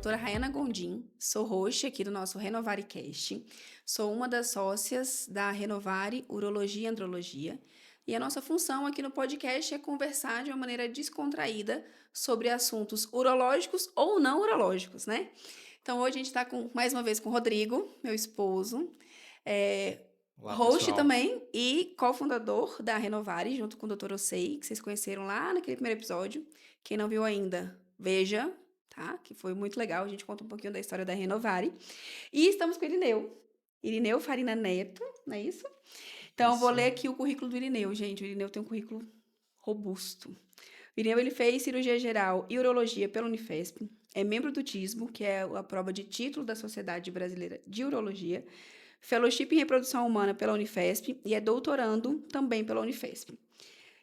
doutora Rayana Gondim, sou host aqui do nosso RenovareCast. Sou uma das sócias da Renovare Urologia e Andrologia. E a nossa função aqui no podcast é conversar de uma maneira descontraída sobre assuntos urológicos ou não urológicos, né? Então hoje a gente está mais uma vez com o Rodrigo, meu esposo, é, Olá, host pessoal. também e cofundador da Renovare, junto com o Dr. Osei, que vocês conheceram lá naquele primeiro episódio. Quem não viu ainda, veja, tá? Que foi muito legal. A gente conta um pouquinho da história da Renovare. E estamos com o Irineu. Irineu Farina Neto, não é isso? Então, eu vou Isso. ler aqui o currículo do Irineu, gente. O Irineu tem um currículo robusto. O Irineu, ele fez cirurgia geral e urologia pela Unifesp. É membro do TISMO, que é a prova de título da Sociedade Brasileira de Urologia. Fellowship em Reprodução Humana pela Unifesp e é doutorando também pela Unifesp.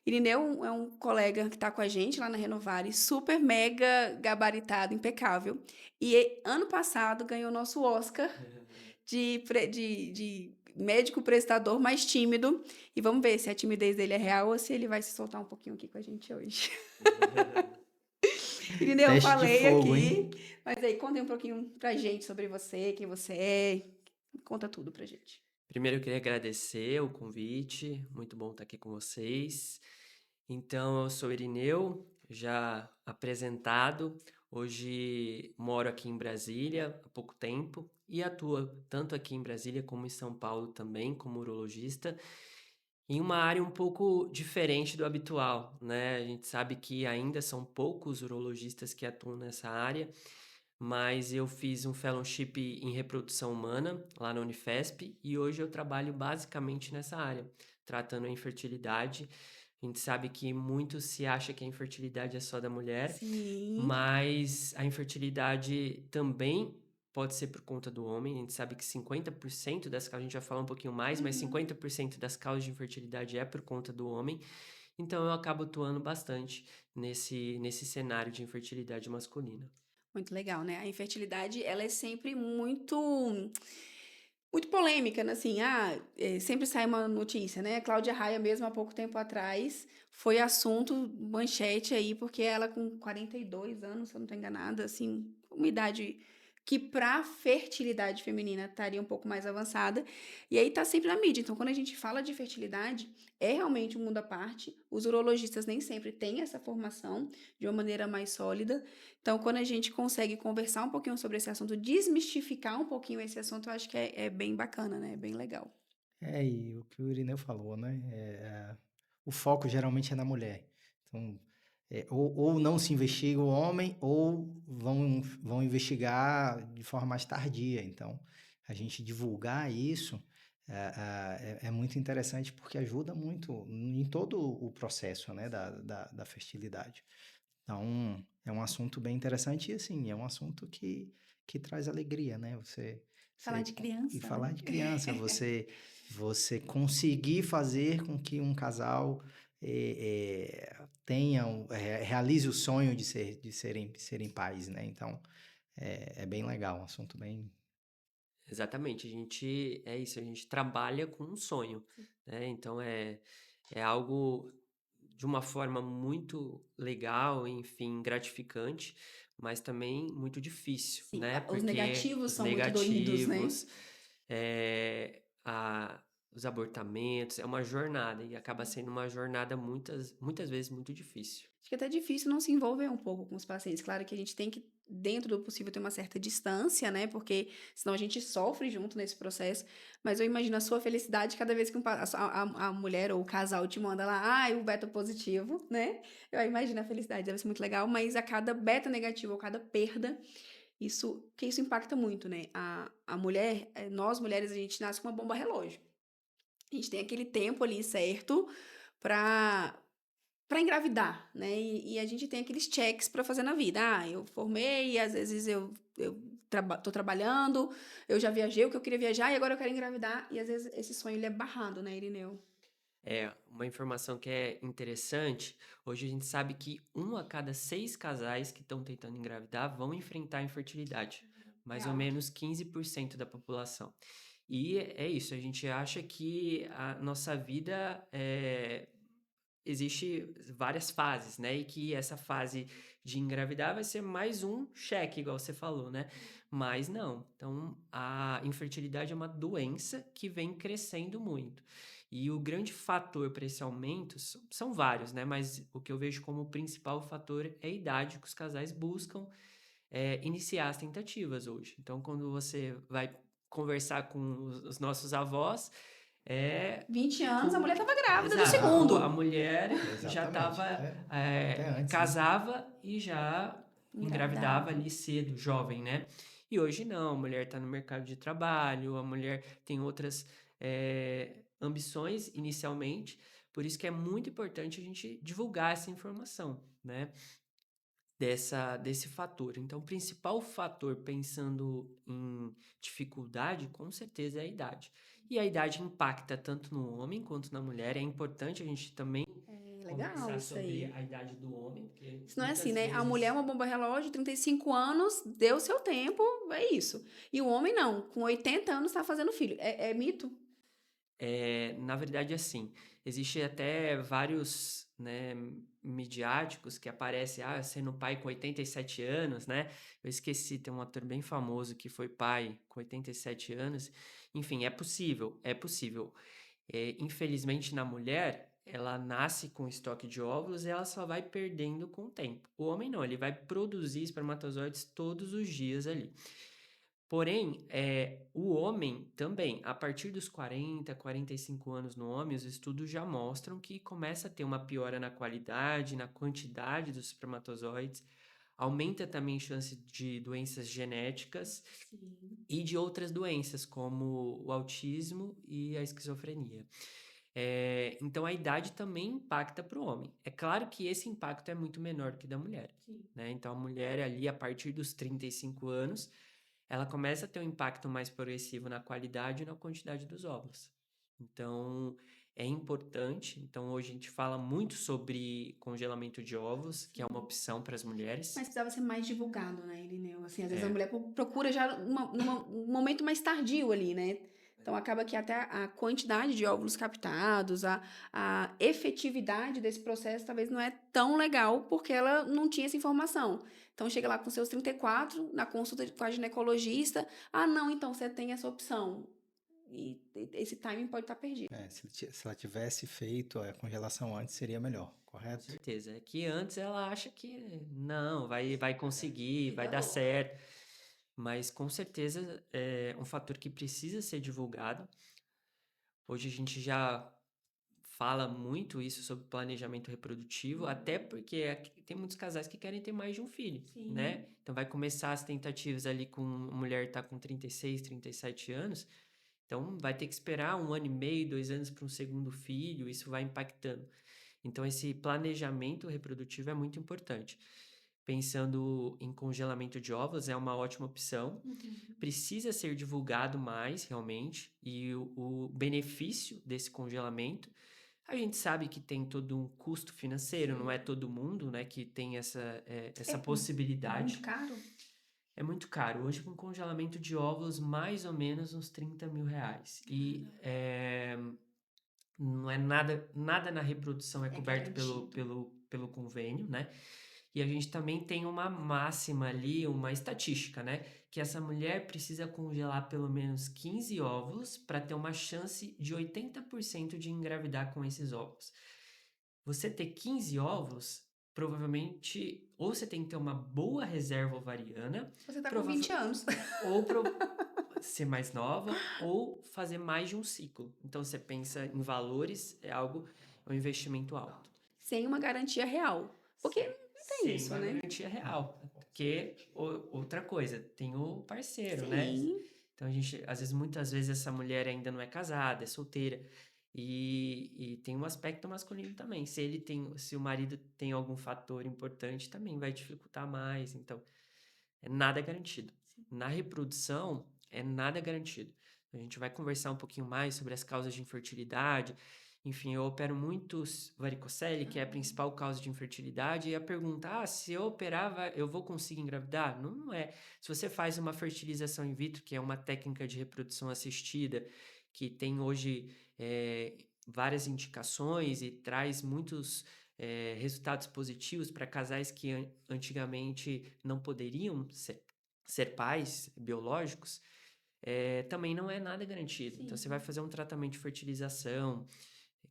Irineu é um colega que está com a gente lá na Renovare, super mega gabaritado, impecável. E ano passado ganhou nosso Oscar de médico prestador mais tímido. E vamos ver se a timidez dele é real ou se ele vai se soltar um pouquinho aqui com a gente hoje. Irineu, eu Teste de falei fogo, aqui, hein? mas aí conta um pouquinho pra gente sobre você, quem você é. Conta tudo pra gente. Primeiro eu queria agradecer o convite, muito bom estar aqui com vocês. Então, eu sou Irineu, já apresentado. Hoje moro aqui em Brasília há pouco tempo e atuo tanto aqui em Brasília como em São Paulo também, como urologista, em uma área um pouco diferente do habitual, né? A gente sabe que ainda são poucos urologistas que atuam nessa área, mas eu fiz um fellowship em reprodução humana lá na Unifesp e hoje eu trabalho basicamente nessa área, tratando a infertilidade. A gente sabe que muito se acha que a infertilidade é só da mulher, Sim. mas a infertilidade também pode ser por conta do homem. A gente sabe que 50% das causas, a gente vai falar um pouquinho mais, mas 50% das causas de infertilidade é por conta do homem. Então eu acabo atuando bastante nesse cenário de infertilidade masculina. Muito legal, né? A infertilidade, ela é sempre muito polêmica, né? Assim, sempre sai uma notícia, né? Cláudia Raia, mesmo há pouco tempo atrás, foi assunto, manchete aí, porque ela com 42 anos, se eu não estou enganada, assim, uma idade que para fertilidade feminina estaria um pouco mais avançada, e aí tá sempre na mídia. Então, quando a gente fala de fertilidade, é realmente um mundo à parte. Os urologistas nem sempre têm essa formação de uma maneira mais sólida. Então, quando a gente consegue conversar um pouquinho sobre esse assunto, desmistificar um pouquinho esse assunto, eu acho que é bem bacana, né? É bem legal. E o que o Irineu falou, né? O foco geralmente é na mulher. Então, ou não se investiga o homem, ou vão investigar de forma mais tardia. Então, a gente divulgar isso é muito interessante porque ajuda muito em todo o processo, né, da fertilidade. Então, é um assunto bem interessante e, assim, é um assunto que traz alegria, né? Falar de E criança, né? falar de criança, você conseguir fazer com que um casal realize o sonho de serem pais, né? Então, é bem legal, um assunto bem... Exatamente, é isso, a gente trabalha com um sonho, né? Então é algo de uma forma muito legal, enfim, gratificante, mas também muito difícil, Sim, né? os Porque negativos os são muito doídos, né? negativos, eh, a, os abortamentos, é uma jornada e acaba sendo uma jornada muitas vezes muito difícil. Acho que é até difícil não se envolver um pouco com os pacientes. Claro que a gente tem que, dentro do possível, ter uma certa distância, né? Porque senão a gente sofre junto nesse processo. Mas eu imagino a sua felicidade cada vez que a mulher ou o casal te manda lá, o beta positivo, né? Eu imagino a felicidade, deve ser muito legal. Mas a cada beta negativo ou cada perda, isso impacta muito, né? A mulher, nós mulheres, a gente nasce com uma bomba relógio. A gente tem aquele tempo ali certo para para engravidar, né? E a gente tem aqueles checks para fazer na vida. Eu formei, às vezes eu tô trabalhando, eu já viajei o que eu queria viajar e agora eu quero engravidar. E às vezes esse sonho ele é barrado, né, Irineu? É, uma informação que é interessante, hoje a gente sabe que 1 a cada 6 casais que estão tentando engravidar vão enfrentar a infertilidade, mais ou Real. menos 15% da população. E é isso, a gente acha que a nossa vida existe várias fases, né? E que essa fase de engravidar vai ser mais um cheque, igual você falou, né? Mas não. Então, a infertilidade é uma doença que vem crescendo muito. E o grande fator para esse aumento são vários, né? Mas o que eu vejo como principal fator é a idade que os casais buscam iniciar as tentativas hoje. Então, quando você vai conversar com os nossos avós, é 20 anos, a com... mulher estava grávida do Exato, a segundo. mulher já Exatamente. estava, Até antes, né? casava e já engravidava Engravidava. ali cedo, jovem, né? E hoje não, a mulher está no mercado de trabalho, a mulher tem outras ambições inicialmente, por isso que é muito importante a gente divulgar essa informação, né? Desse fator. Então, o principal fator, pensando em dificuldade, com certeza é a idade. E a idade impacta tanto no homem quanto na mulher. É importante a gente também É legal conversar isso sobre aí. a idade do homem, porque Isso não é assim, muitas né? A mulher é vezes uma bomba relógio, 35 anos, deu seu tempo, é isso. E o homem não, com 80 anos está fazendo filho. É mito? na verdade, assim, existe até vários, né, midiáticos que aparecem, sendo pai com 87 anos, né? Eu esqueci, tem um ator bem famoso que foi pai com 87 anos. Enfim, é possível, é possível. Infelizmente, na mulher, ela nasce com estoque de óvulos e ela só vai perdendo com o tempo. O homem não, ele vai produzir espermatozoides todos os dias ali. Porém, o homem também, a partir dos 40, 45 anos no homem, os estudos já mostram que começa a ter uma piora na qualidade, na quantidade dos espermatozoides, aumenta também a chance de doenças genéticas Sim. e de outras doenças, como o autismo e a esquizofrenia. Então, a idade também impacta para o homem. É claro que esse impacto é muito menor que o da mulher, Sim. né? Então, a mulher ali, a partir dos 35 anos, ela começa a ter um impacto mais progressivo na qualidade e na quantidade dos óvulos. Então, é importante. Então, hoje a gente fala muito sobre congelamento de óvulos, que é uma opção para as mulheres. Mas precisava ser mais divulgado, né, Irineu? Assim, às vezes a É, mulher procura já um momento mais tardio ali, né? Então acaba que até a quantidade de óvulos captados, a efetividade desse processo talvez não é tão legal porque ela não tinha essa informação. Então chega lá com seus 34, na consulta com a ginecologista, não, então você tem essa opção. E esse timing pode estar perdido. Se ela tivesse feito a congelação antes, seria melhor, com correto? certeza. É que antes ela acha que não, vai conseguir, vai Vida dar louca. certo. Mas com certeza é um fator que precisa ser divulgado. Hoje a gente já fala muito isso sobre planejamento reprodutivo, até porque tem muitos casais que querem ter mais de um filho, Sim. né? Então vai começar as tentativas ali com a mulher tá com 36, 37 anos, então vai ter que esperar 1 ano e meio, 2 anos para um segundo filho, isso vai impactando. Então esse planejamento reprodutivo é muito importante. Pensando em congelamento de óvulos, é uma ótima opção. Precisa ser divulgado mais, realmente, e o benefício desse congelamento. A gente sabe que tem todo um custo financeiro, não é todo mundo, né, que tem essa É possibilidade. muito caro? É muito caro. Hoje, com congelamento de óvulos, mais ou menos uns 30 mil reais. E não é nada na reprodução é coberto garantido. pelo convênio, né? E a gente também tem uma máxima ali, uma estatística, né? Que essa mulher precisa congelar pelo menos 15 óvulos para ter uma chance de 80% de engravidar com esses óvulos. Você ter 15 óvulos, provavelmente, ou você tem que ter uma boa reserva ovariana, Você tá com 20 anos. ou ser mais nova, ou fazer mais de um ciclo. Então, você pensa em valores, é um investimento alto. Sem uma garantia real. Porque não tem Sem isso, uma né? garantia real. Porque outra coisa, tem o parceiro, né? Sim. Então muitas vezes essa mulher ainda não é casada, é solteira. E tem um aspecto masculino também. Se o marido tem algum fator importante, também vai dificultar mais. Então, é nada garantido. Na reprodução, é nada garantido. A gente vai conversar um pouquinho mais sobre as causas de infertilidade. Enfim, eu opero muito varicocele, que é a principal causa de infertilidade, e a pergunta, se eu operar, eu vou conseguir engravidar? Não é. Se você faz uma fertilização in vitro, que é uma técnica de reprodução assistida, que tem hoje várias indicações e traz muitos resultados positivos para casais que antigamente não poderiam ser pais biológicos, também não é nada garantido. Então, você vai Sim. fazer um tratamento de fertilização,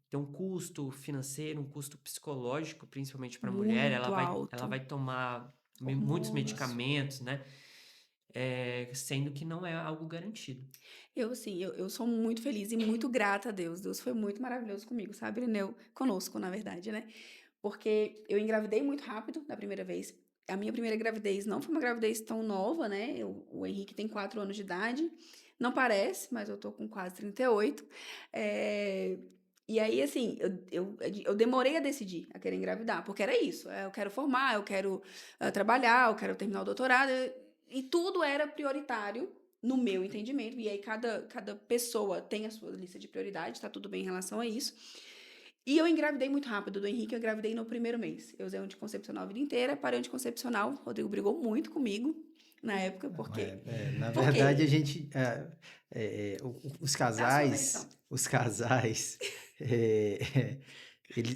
tem um custo financeiro, um custo psicológico, principalmente para a mulher. Muito Ela alto. vai tomar muitos Hormônios. medicamentos, né? Sendo que não é algo garantido. Eu sou muito feliz e muito grata a Deus. Deus foi muito maravilhoso comigo, sabe, Irineu? Conosco, na verdade, né? Porque eu engravidei muito rápido da primeira vez. A minha primeira gravidez não foi uma gravidez tão nova, né? O Henrique tem 4 anos de idade. Não parece, mas eu tô com quase 38. É, E aí, assim, eu demorei a decidir a querer engravidar, porque era isso. Eu quero formar, eu quero trabalhar, eu quero terminar o doutorado. E tudo era prioritário no meu entendimento. E aí, cada pessoa tem a sua lista de prioridades, tá tudo bem em relação a isso. E eu engravidei muito rápido do Henrique, eu engravidei no primeiro mês. Eu usei anticoncepcional a vida inteira, parei anticoncepcional. O Rodrigo brigou muito comigo na época, porque. Na Por verdade, a quê? gente, os É a sua versão. casais,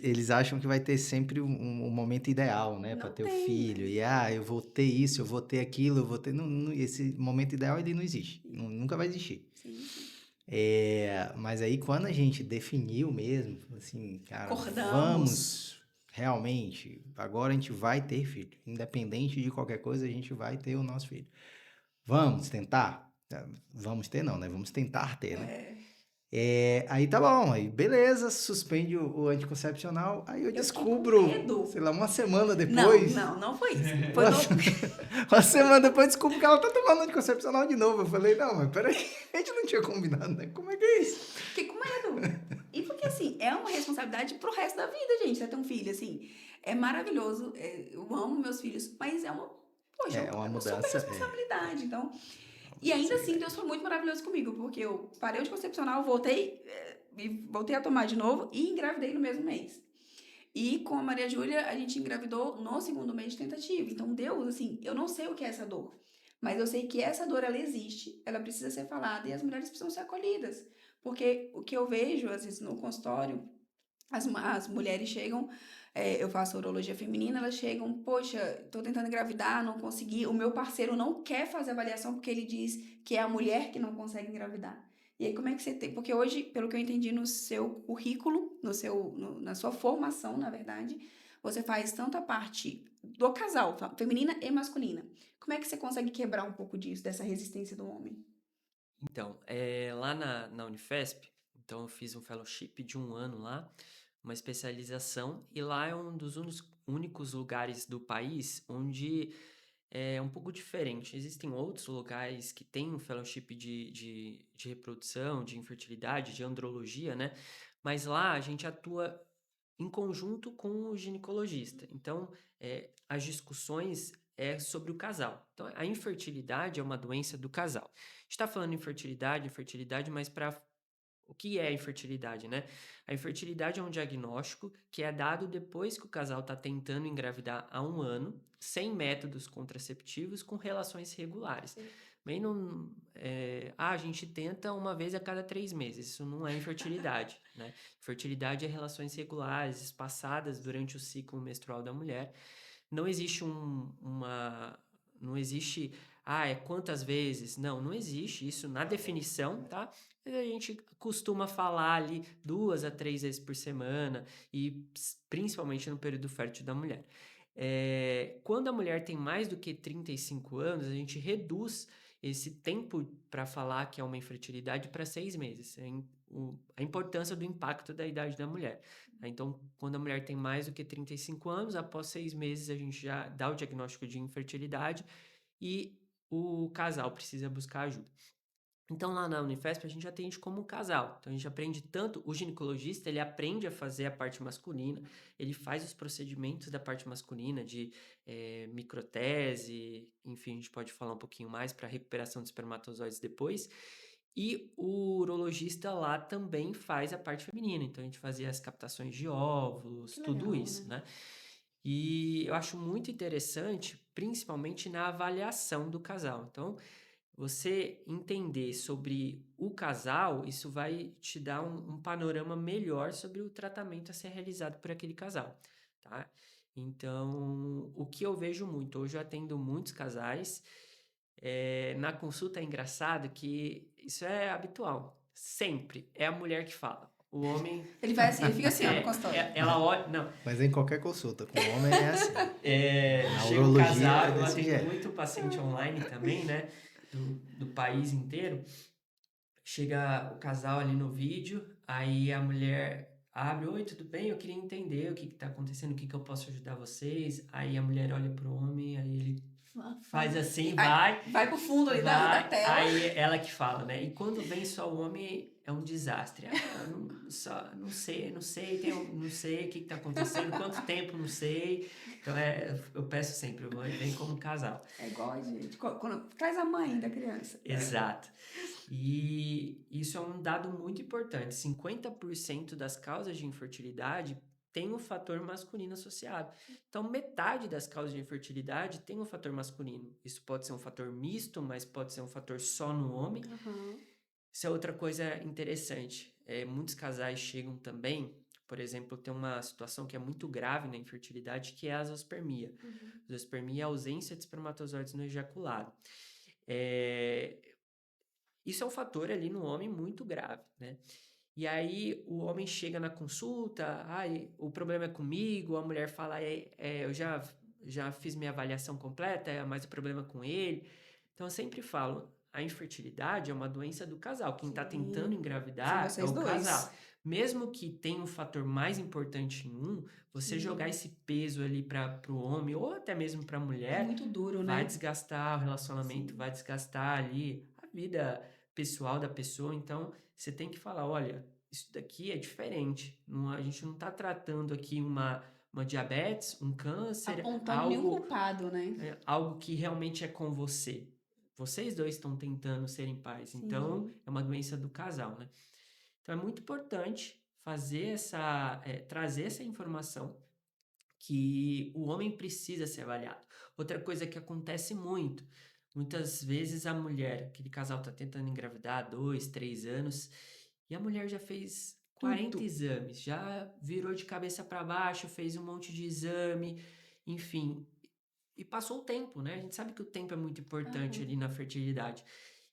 eles acham que vai ter sempre um momento ideal, né, para Não ter o tem, filho. né? E, eu vou ter isso, eu vou ter aquilo, eu vou ter. Esse momento ideal, ele não existe. Nunca vai existir. Sim, sim. Mas aí, quando a gente definiu mesmo, falou assim, cara, Acordamos. vamos realmente, agora a gente vai ter filho. Independente de qualquer coisa, a gente vai ter o nosso filho. Vamos tentar? Vamos ter não, né? Vamos tentar ter, né? É, Aí tá bom, aí beleza, suspende o anticoncepcional, aí eu eu fiquei com descubro, medo. sei lá, uma semana Não, depois, não, não foi isso. Foi uma, no. se- uma semana depois descubro que ela tá tomando anticoncepcional de novo. Eu falei, não, mas peraí, a gente não tinha combinado, né? Como é que é isso? Fiquei com medo. E porque, assim, é uma responsabilidade pro resto da vida, gente. Você ter um filho, assim, é maravilhoso. Eu amo meus filhos, mas poxa, É uma é uma super mudança, responsabilidade. Então, uma e mudança ainda assim, Deus grande. foi muito maravilhoso comigo, porque eu parei de concepcional, voltei a tomar de novo e engravidei no mesmo mês. E com a Maria Júlia, a gente engravidou no segundo mês de tentativa. Então, Deus, assim, eu não sei o que é essa dor, mas eu sei que essa dor, ela existe, ela precisa ser falada e as mulheres precisam ser acolhidas. Porque o que eu vejo, às vezes, no consultório, as mulheres chegam, eu faço urologia feminina, elas chegam, poxa, tô tentando engravidar, não consegui, o meu parceiro não quer fazer avaliação porque ele diz que é a mulher que não consegue engravidar. E aí, como é que você tem? Porque hoje, pelo que eu entendi no seu currículo, na sua formação, na verdade, você faz tanto a parte do casal, feminina e masculina. Como é que você consegue quebrar um pouco disso, dessa resistência do homem? Então, lá na Unifesp, então eu fiz um fellowship de 1 ano lá, uma especialização, e lá é um dos únicos lugares do país onde é um pouco diferente. Existem outros lugares que têm um fellowship de reprodução, de infertilidade, de andrologia, né? Mas lá a gente atua em conjunto com o ginecologista. Então, as discussões é sobre o casal. Então, a infertilidade é uma doença do casal. A gente está falando infertilidade, mas para o que é a infertilidade, né? A infertilidade é um diagnóstico que é dado depois que o casal está tentando engravidar há 1 ano, sem métodos contraceptivos, com relações regulares. Sim. Bem, não, a gente tenta uma vez a cada 3 meses. Isso não é infertilidade, né? Fertilidade é relações regulares, espaçadas durante o ciclo menstrual da mulher. Não existe não existe, quantas vezes? Não, não existe isso na definição, tá? A gente costuma falar ali 2 a 3 vezes por semana e principalmente no período fértil da mulher. Quando a mulher tem mais do que 35 anos, a gente reduz esse tempo para falar que é uma infertilidade para 6 meses. A importância do impacto da idade da mulher. Então, quando a mulher tem mais do que 35 anos, após 6 meses a gente já dá o diagnóstico de infertilidade e o casal precisa buscar ajuda. Então, lá na Unifesp, a gente atende como um casal. Então, a gente aprende tanto, o ginecologista, ele aprende a fazer a parte masculina, ele faz os procedimentos da parte masculina, de microtese, enfim, a gente pode falar um pouquinho mais para recuperação de espermatozoides depois. E o urologista lá também faz a parte feminina. Então, a gente fazia as captações de óvulos, Que tudo legal, isso, né? né? E eu acho muito interessante, principalmente na avaliação do casal. Então, você entender sobre o casal, isso vai te dar um panorama melhor sobre o tratamento a ser realizado por aquele casal, tá? Então, o que eu vejo muito, hoje eu atendo muitos casais, na consulta é engraçado que isso é habitual, sempre é a mulher que fala. O homem, Ele vai assim, ele fica assim, ó, no consultório. ela olha, não, Mas em qualquer consulta, com o homem é assim. Na chega um urologia casal, é eu desse atendo jeito. muito paciente online também, né, do país inteiro. Chega o casal ali no vídeo, aí a mulher abre, oi, tudo bem? Eu queria entender o que tá acontecendo, o que eu posso ajudar vocês. Aí a mulher olha pro homem, aí ele faz assim, Vai pro fundo ali da tela. aí ela que fala, né? E quando vem só o homem, é um desastre. Ah, não sei, não sei o que tá acontecendo, quanto tempo, não sei. Então, eu peço sempre, vem como casal. É igual a gente, quando traz a mãe da criança. Exato. E isso é um dado muito importante. 50% das causas de infertilidade tem um fator masculino associado. Então, metade das causas de infertilidade tem um fator masculino. Isso pode ser um fator misto, mas pode ser um fator só no homem. Uhum. Isso é outra coisa interessante. Muitos casais chegam também, por exemplo, tem uma situação que é muito grave na infertilidade, que é a azoospermia. A azoospermia é a ausência de espermatozoides no ejaculado. Isso é um fator ali no homem muito grave, né? E aí o homem chega na consulta, o problema é comigo, a mulher fala, eu já fiz minha avaliação completa, mas o problema é com ele. Então eu sempre falo, a infertilidade é uma doença do casal. Quem está tentando São engravidar é vocês o dois. casal. Mesmo que tenha um fator mais importante em um, você jogar esse peso ali para o homem ou até mesmo para a É mulher, muito duro, vai né? desgastar o relacionamento, vai desgastar ali a vida pessoal da pessoa. Então você tem que falar, olha, isso daqui é diferente. A gente não está tratando aqui uma diabetes, um câncer, Apontando nenhum culpado, né? algo que realmente é com você. Vocês dois estão tentando serem pais, então Sim. é uma doença do casal, né? Então é muito importante trazer essa informação que o homem precisa ser avaliado. Outra coisa que acontece muito, muitas vezes a mulher, aquele casal está tentando engravidar 2, 3 anos, e a mulher já fez 40 Tudo. exames, já virou de cabeça para baixo, fez um monte de exame, enfim, e passou o tempo, né? A gente sabe que o tempo é muito importante ali na fertilidade.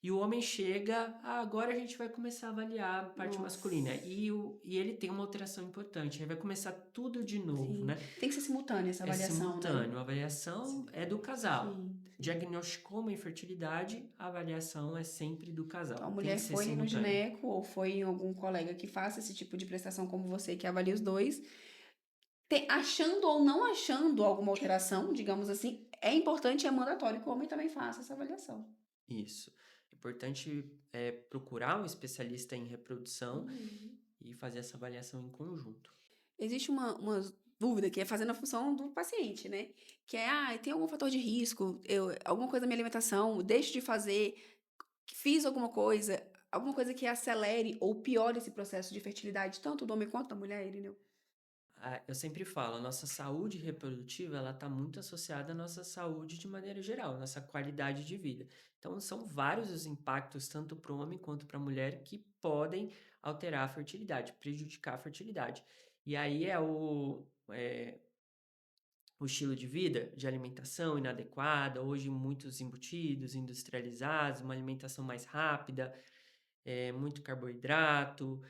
E o homem chega, agora a gente vai começar a avaliar a parte masculina. E ele tem uma alteração importante, aí vai começar tudo de novo, Sim. né? Tem que ser simultânea essa É avaliação, simultâneo, né? a avaliação é do casal. Sim. Diagnosticou uma infertilidade, a avaliação é sempre do casal. Então, a Tem mulher que ser foi no simultâneo. gineco ou foi em algum colega que faça esse tipo de prestação como você, que avalia os dois. Achando ou não achando alguma alteração, digamos assim, é importante e é mandatório que o homem também faça essa avaliação. Isso. É importante procurar um especialista em reprodução e fazer essa avaliação em conjunto. Existe uma dúvida que é fazendo a função do paciente, né? Que é, tem algum fator de risco, alguma coisa na minha alimentação, deixo de fazer, fiz alguma coisa que acelere ou piore esse processo de fertilidade, tanto do homem quanto da mulher, Irineu? Eu sempre falo, a nossa saúde reprodutiva, ela está muito associada à nossa saúde de maneira geral, nossa qualidade de vida. Então, são vários os impactos, tanto para o homem quanto para a mulher, que podem alterar a fertilidade, prejudicar a fertilidade. E aí o estilo de vida, de alimentação inadequada, hoje muitos embutidos, industrializados, uma alimentação mais rápida, muito carboidrato,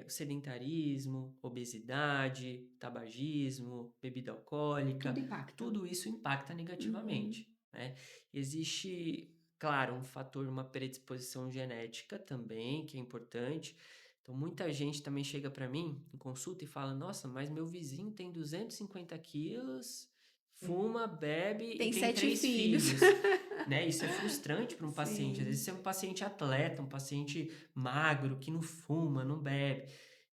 o sedentarismo, obesidade, tabagismo, bebida alcoólica, Tudo impacta. tudo isso impacta negativamente, né? Existe, claro, um fator, uma predisposição genética também, que é importante. Então, muita gente também chega para mim em consulta e fala: Nossa, mas meu vizinho tem 250 quilos, fuma, bebe e Tem tem 7 3 filhos. filhos. Né? Isso é frustrante para um paciente. Às vezes Sim. você é um paciente atleta, um paciente magro, que não fuma, não bebe.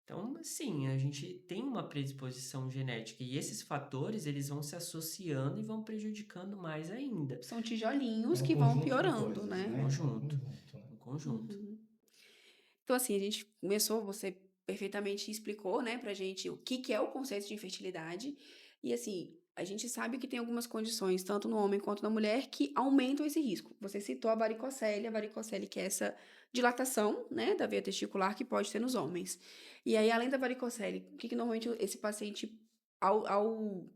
Então, sim, a gente tem uma predisposição genética e esses fatores, eles vão se associando e vão prejudicando mais ainda. São tijolinhos É um que vão conjunto de piorando, coisas, né? né? Conjunto, Conjunto, né? um conjunto. Então, assim, a gente começou, você perfeitamente explicou, né, pra gente o que é o conceito de infertilidade. E, assim, a gente sabe que tem algumas condições, tanto no homem quanto na mulher, que aumentam esse risco. Você citou a varicocele que é essa dilatação, né, da veia testicular que pode ter nos homens. E aí, além da varicocele, o que normalmente esse paciente, ao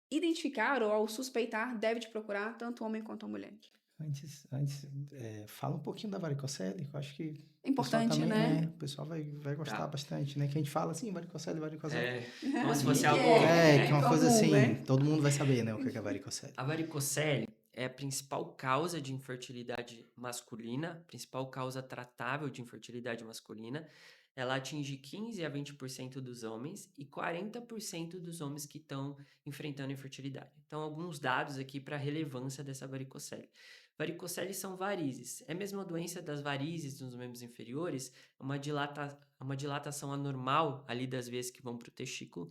identificar ou ao suspeitar, deve te procurar, tanto o homem quanto a mulher? Antes, fala um pouquinho da varicocele, que eu acho que É o pessoal importante, também, né? o pessoal vai gostar Tá. bastante, né? Que a gente fala assim, varicocele, varicocele. Como se O fosse que algo. Que é uma coisa comum, assim, né? todo mundo vai saber, né? O que é varicocele. A varicocele é a principal causa de infertilidade masculina, principal causa tratável de infertilidade masculina. Ela atinge 15 a 20% dos homens e 40% dos homens que estão enfrentando infertilidade. Então, alguns dados aqui para a relevância dessa varicocele. Varicocele são varizes. É a mesma doença das varizes nos membros inferiores, uma dilatação anormal ali das veias que vão para o testículo.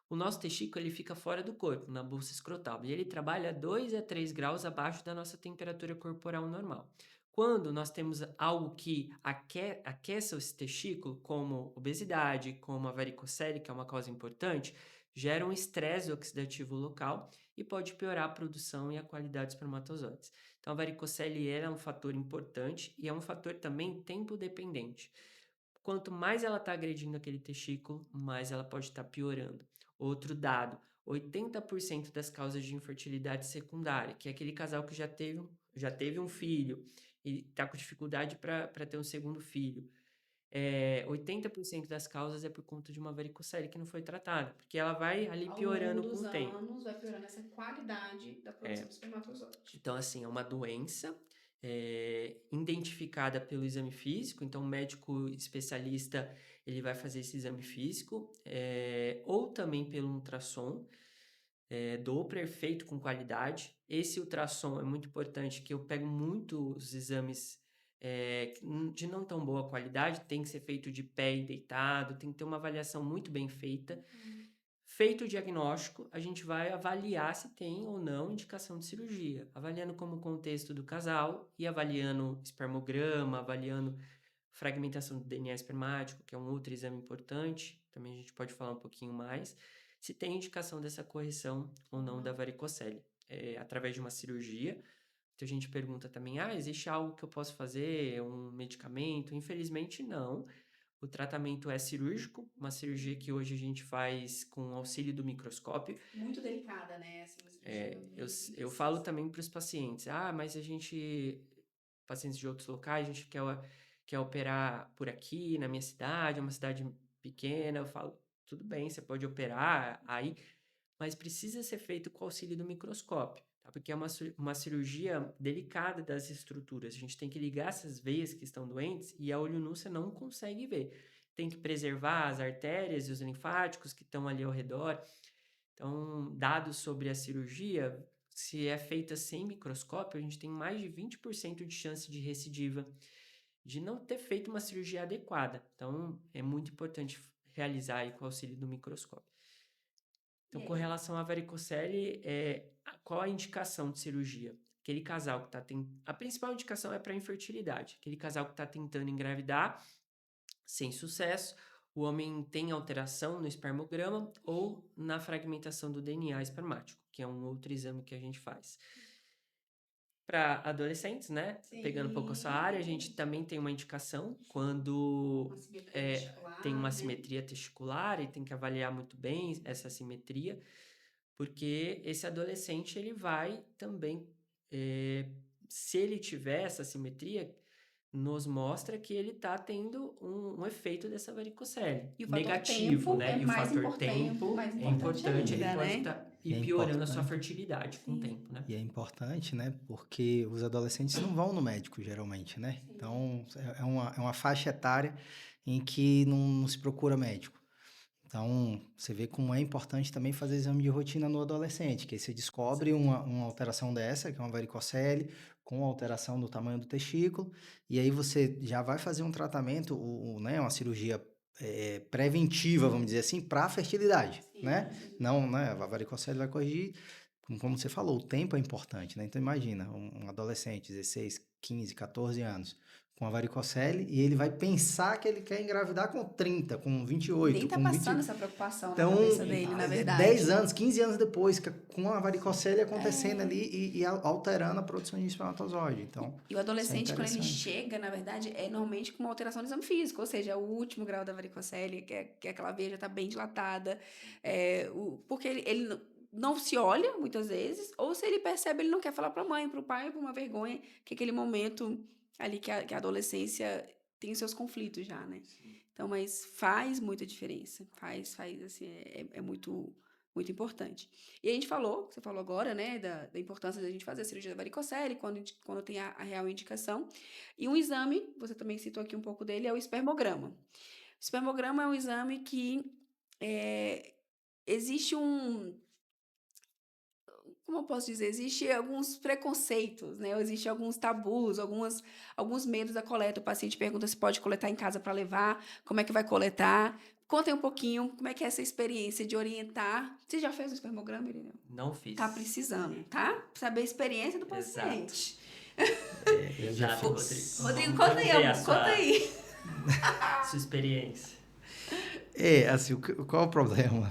O nosso testículo ele fica fora do corpo, na bolsa escrotal, e ele trabalha 2 a 3 graus abaixo da nossa temperatura corporal normal. Quando nós temos algo que aqueça esse testículo, como obesidade, como a varicocele, que é uma causa importante, gera um estresse oxidativo local e pode piorar a produção e a qualidade dos espermatozoides. Então, a varicocele é um fator importante e é um fator também tempo dependente. Quanto mais ela está agredindo aquele testículo, mais ela pode estar piorando. Outro dado, 80% das causas de infertilidade secundária, que é aquele casal que já teve um filho e está com dificuldade para ter um segundo filho. 80% das causas é por conta de uma varicocele que não foi tratada, porque ela vai ali Ao longo piorando com dos o tempo. anos, vai piorando essa qualidade da produção É, do espermatozoide. Então, assim, é uma doença identificada pelo exame físico. Então, o médico especialista ele vai fazer esse exame físico, ou também pelo ultrassom, Doppler feito com qualidade. Esse ultrassom é muito importante, que eu pego muitos exames de não tão boa qualidade, tem que ser feito de pé e deitado, tem que ter uma avaliação muito bem feita. Feito o diagnóstico, a gente vai avaliar se tem ou não indicação de cirurgia, avaliando como o contexto do casal e avaliando espermograma, avaliando fragmentação do DNA espermático, que é um outro exame importante, também a gente pode falar um pouquinho mais, se tem indicação dessa correção ou não da varicocele, através de uma cirurgia. Então a gente pergunta também, existe algo que eu posso fazer, um medicamento? Infelizmente não. O tratamento é cirúrgico, uma cirurgia que hoje a gente faz com auxílio do microscópio. Muito delicada, né? Assim, uma cirurgia Eu falo também para os pacientes, mas a gente, pacientes de outros locais, a gente quer operar por aqui, na minha cidade, é uma cidade pequena. Eu falo, tudo bem, você pode operar aí, mas precisa ser feito com auxílio do microscópio, tá? Porque é uma cirurgia delicada das estruturas. A gente tem que ligar essas veias que estão doentes e a olho nu você não consegue ver. Tem que preservar as artérias e os linfáticos que estão ali ao redor. Então, dados sobre a cirurgia, se é feita sem microscópio, a gente tem mais de 20% de chance de recidiva, de não ter feito uma cirurgia adequada. Então, é muito importante realizar aí com o auxílio do microscópio. Então, com relação à varicocele, qual a indicação de cirurgia? Aquele casal que está tentando... A principal indicação é para infertilidade. Aquele casal que está tentando engravidar, sem sucesso, o homem tem alteração no espermograma ou na fragmentação do DNA espermático, que é um outro exame que a gente faz. Para adolescentes, né? Pegando um pouco a sua área, a gente também tem uma indicação quando tem uma assimetria testicular e tem que avaliar muito bem essa assimetria, porque esse adolescente ele vai também, se ele tiver essa assimetria, nos mostra que ele está tendo um efeito dessa varicocele. E o fator Negativo, tempo né? é E o mais fator tempo mais é importante importante, ele ainda, pode né? estar E é piorando a sua importante. fertilidade com o tempo, né? E é importante, né? Porque os adolescentes não vão no médico, geralmente, né? Sim. Então, é uma faixa etária em que não se procura médico. Então, você vê como é importante também fazer exame de rotina no adolescente, que aí você descobre uma alteração dessa, que é uma varicocele, com alteração do tamanho do testículo, e aí você já vai fazer um tratamento, né, uma cirurgia preventiva, vamos dizer assim, para a fertilidade, né? Não, né, a varicocele vai corrigir, como você falou, o tempo é importante, né? Então, imagina, um adolescente, 16, 15, 14 anos, com a varicocele e ele vai pensar que ele quer engravidar com 30, com Nem 28, tá com 20. passando essa preocupação na Então, cabeça dele, na 10 verdade. anos, 15 anos depois, com a varicocele acontecendo ali e alterando a produção de espermatozoide. Então, E o isso é adolescente, quando ele interessante. chega, na verdade, é normalmente com uma alteração do exame físico, ou seja, é o último grau da varicocele, que aquela veia já está bem dilatada, porque ele não se olha, muitas vezes, ou se ele percebe, ele não quer falar para a mãe, para o pai, por uma vergonha, que aquele momento ali que a adolescência tem os seus conflitos já, né? Então, mas faz muita diferença, faz assim, é muito, muito importante. E a gente você falou agora, né, da importância da gente fazer a cirurgia da varicocele quando tem a real indicação. E um exame, você também citou aqui um pouco dele, é o espermograma. O espermograma é um exame que existe como eu posso dizer, existe alguns preconceitos, né? Existe alguns tabus, alguns medos da coleta. O paciente pergunta se pode coletar em casa para levar, como é que vai coletar. Conta aí um pouquinho como é que é essa experiência de orientar. Você já fez um espermograma, Irineu? Não fiz. Tá precisando, tá? Saber a experiência do Exato. paciente. Eu já Exato, fiz. Rodrigo, Vamos conta aí, ver amor, conta aí. sua experiência. Assim, qual é o problema?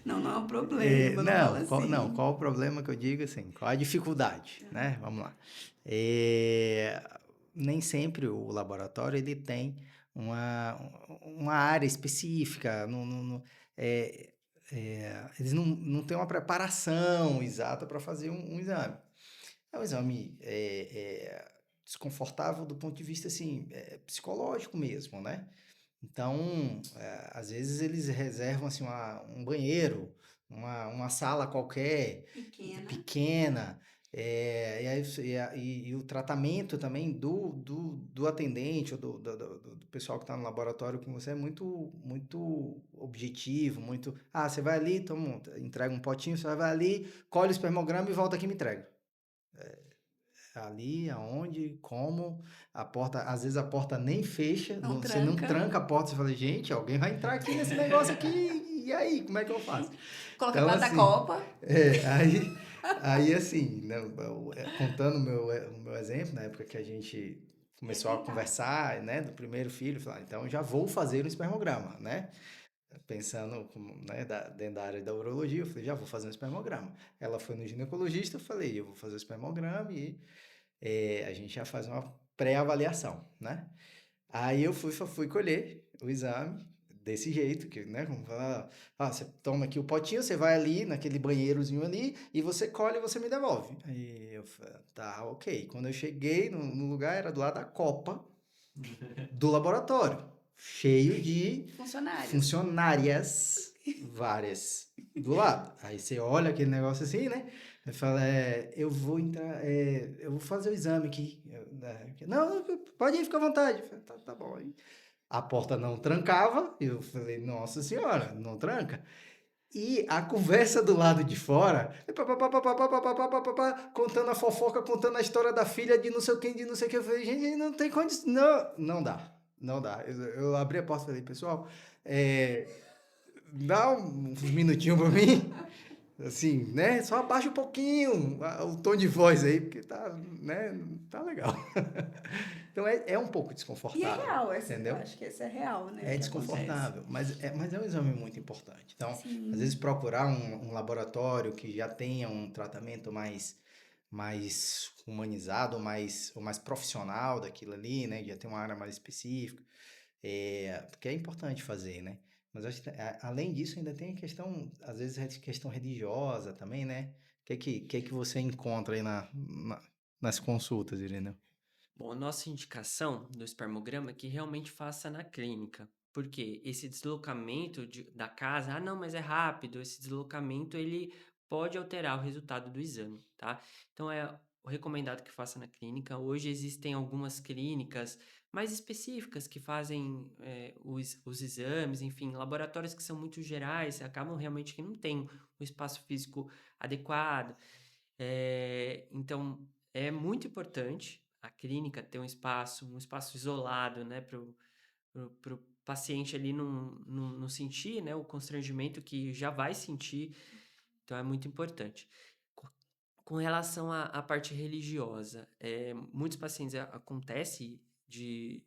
Não é um problema, não fala assim. Qual o problema que eu digo assim? Qual a dificuldade, né? Vamos lá. Nem sempre o laboratório ele tem uma área específica, eles não têm uma preparação exata para fazer um exame. É um exame desconfortável do ponto de vista assim, psicológico mesmo, né? Então, às vezes eles reservam assim, um banheiro, uma sala qualquer, pequena, e o tratamento também do atendente ou do pessoal que está no laboratório com você é muito, muito objetivo, muito... Ah, você vai ali, entrega um potinho, você vai ali, colhe o espermograma e volta aqui e me entrega. Ali, aonde, como, a porta, às vezes a porta nem fecha, você não tranca a porta, você fala, gente, alguém vai entrar aqui nesse negócio aqui, e aí, como é que eu faço? Coloca Então, embaixo da assim, copa. aí assim, né, contando o meu exemplo, na época que a gente começou a conversar, né, do primeiro filho, falar, então já vou fazer um espermograma, né? Pensando né, dentro da área da urologia, eu falei, já vou fazer um espermograma. Ela foi no ginecologista, eu falei, eu vou fazer o espermograma e a gente já faz uma pré-avaliação, né? Aí eu fui colher o exame desse jeito, que, né? Como falar, você toma aqui o potinho, você vai ali naquele banheirozinho ali e você colhe e você me devolve. Aí eu falei, tá, ok. Quando eu cheguei no lugar, era do lado da copa do laboratório, cheio de funcionárias várias do lado. Aí você olha aquele negócio assim, né? Aí fala, eu vou entrar, eu vou fazer o exame aqui. Não, pode ir, fica à vontade. Eu falei, tá bom. Aí a porta não trancava, eu falei, nossa senhora, não tranca. E a conversa do lado de fora, contando a fofoca, contando a história da filha de não sei quem, de não sei o que. Eu falei, gente, não tem condição. Não dá. Não dá. Eu abri a porta e falei, pessoal, dá uns minutinhos para mim. Assim, né? Só abaixa um pouquinho o tom de voz aí, porque né? Tá legal. Então é um pouco E é desconfortável, real, eu entendeu? acho que esse é real, né? É O que acontece. desconfortável, mas é um exame muito importante. Então, Sim. às vezes procurar um laboratório que já tenha um tratamento mais humanizado, ou mais profissional daquilo ali, né? Já tem uma área mais específica, porque é importante fazer, né? Mas acho que, além disso, ainda tem a questão, às vezes, a questão religiosa também, né? O que você encontra aí nas consultas, Irene? Bom, a nossa indicação do espermograma é que realmente faça na clínica. Porque esse deslocamento da casa, não, mas é rápido, esse deslocamento ele pode alterar o resultado do exame, tá? Então é o recomendado que faça na clínica. Hoje existem algumas clínicas mais específicas que fazem os exames, enfim, laboratórios que são muito gerais, acabam realmente que não tem o espaço físico adequado. Então é muito importante a clínica ter um espaço isolado, né, para o paciente ali não sentir, né, o constrangimento que já vai sentir, então é muito importante. Com relação à parte religiosa, muitos pacientes acontece de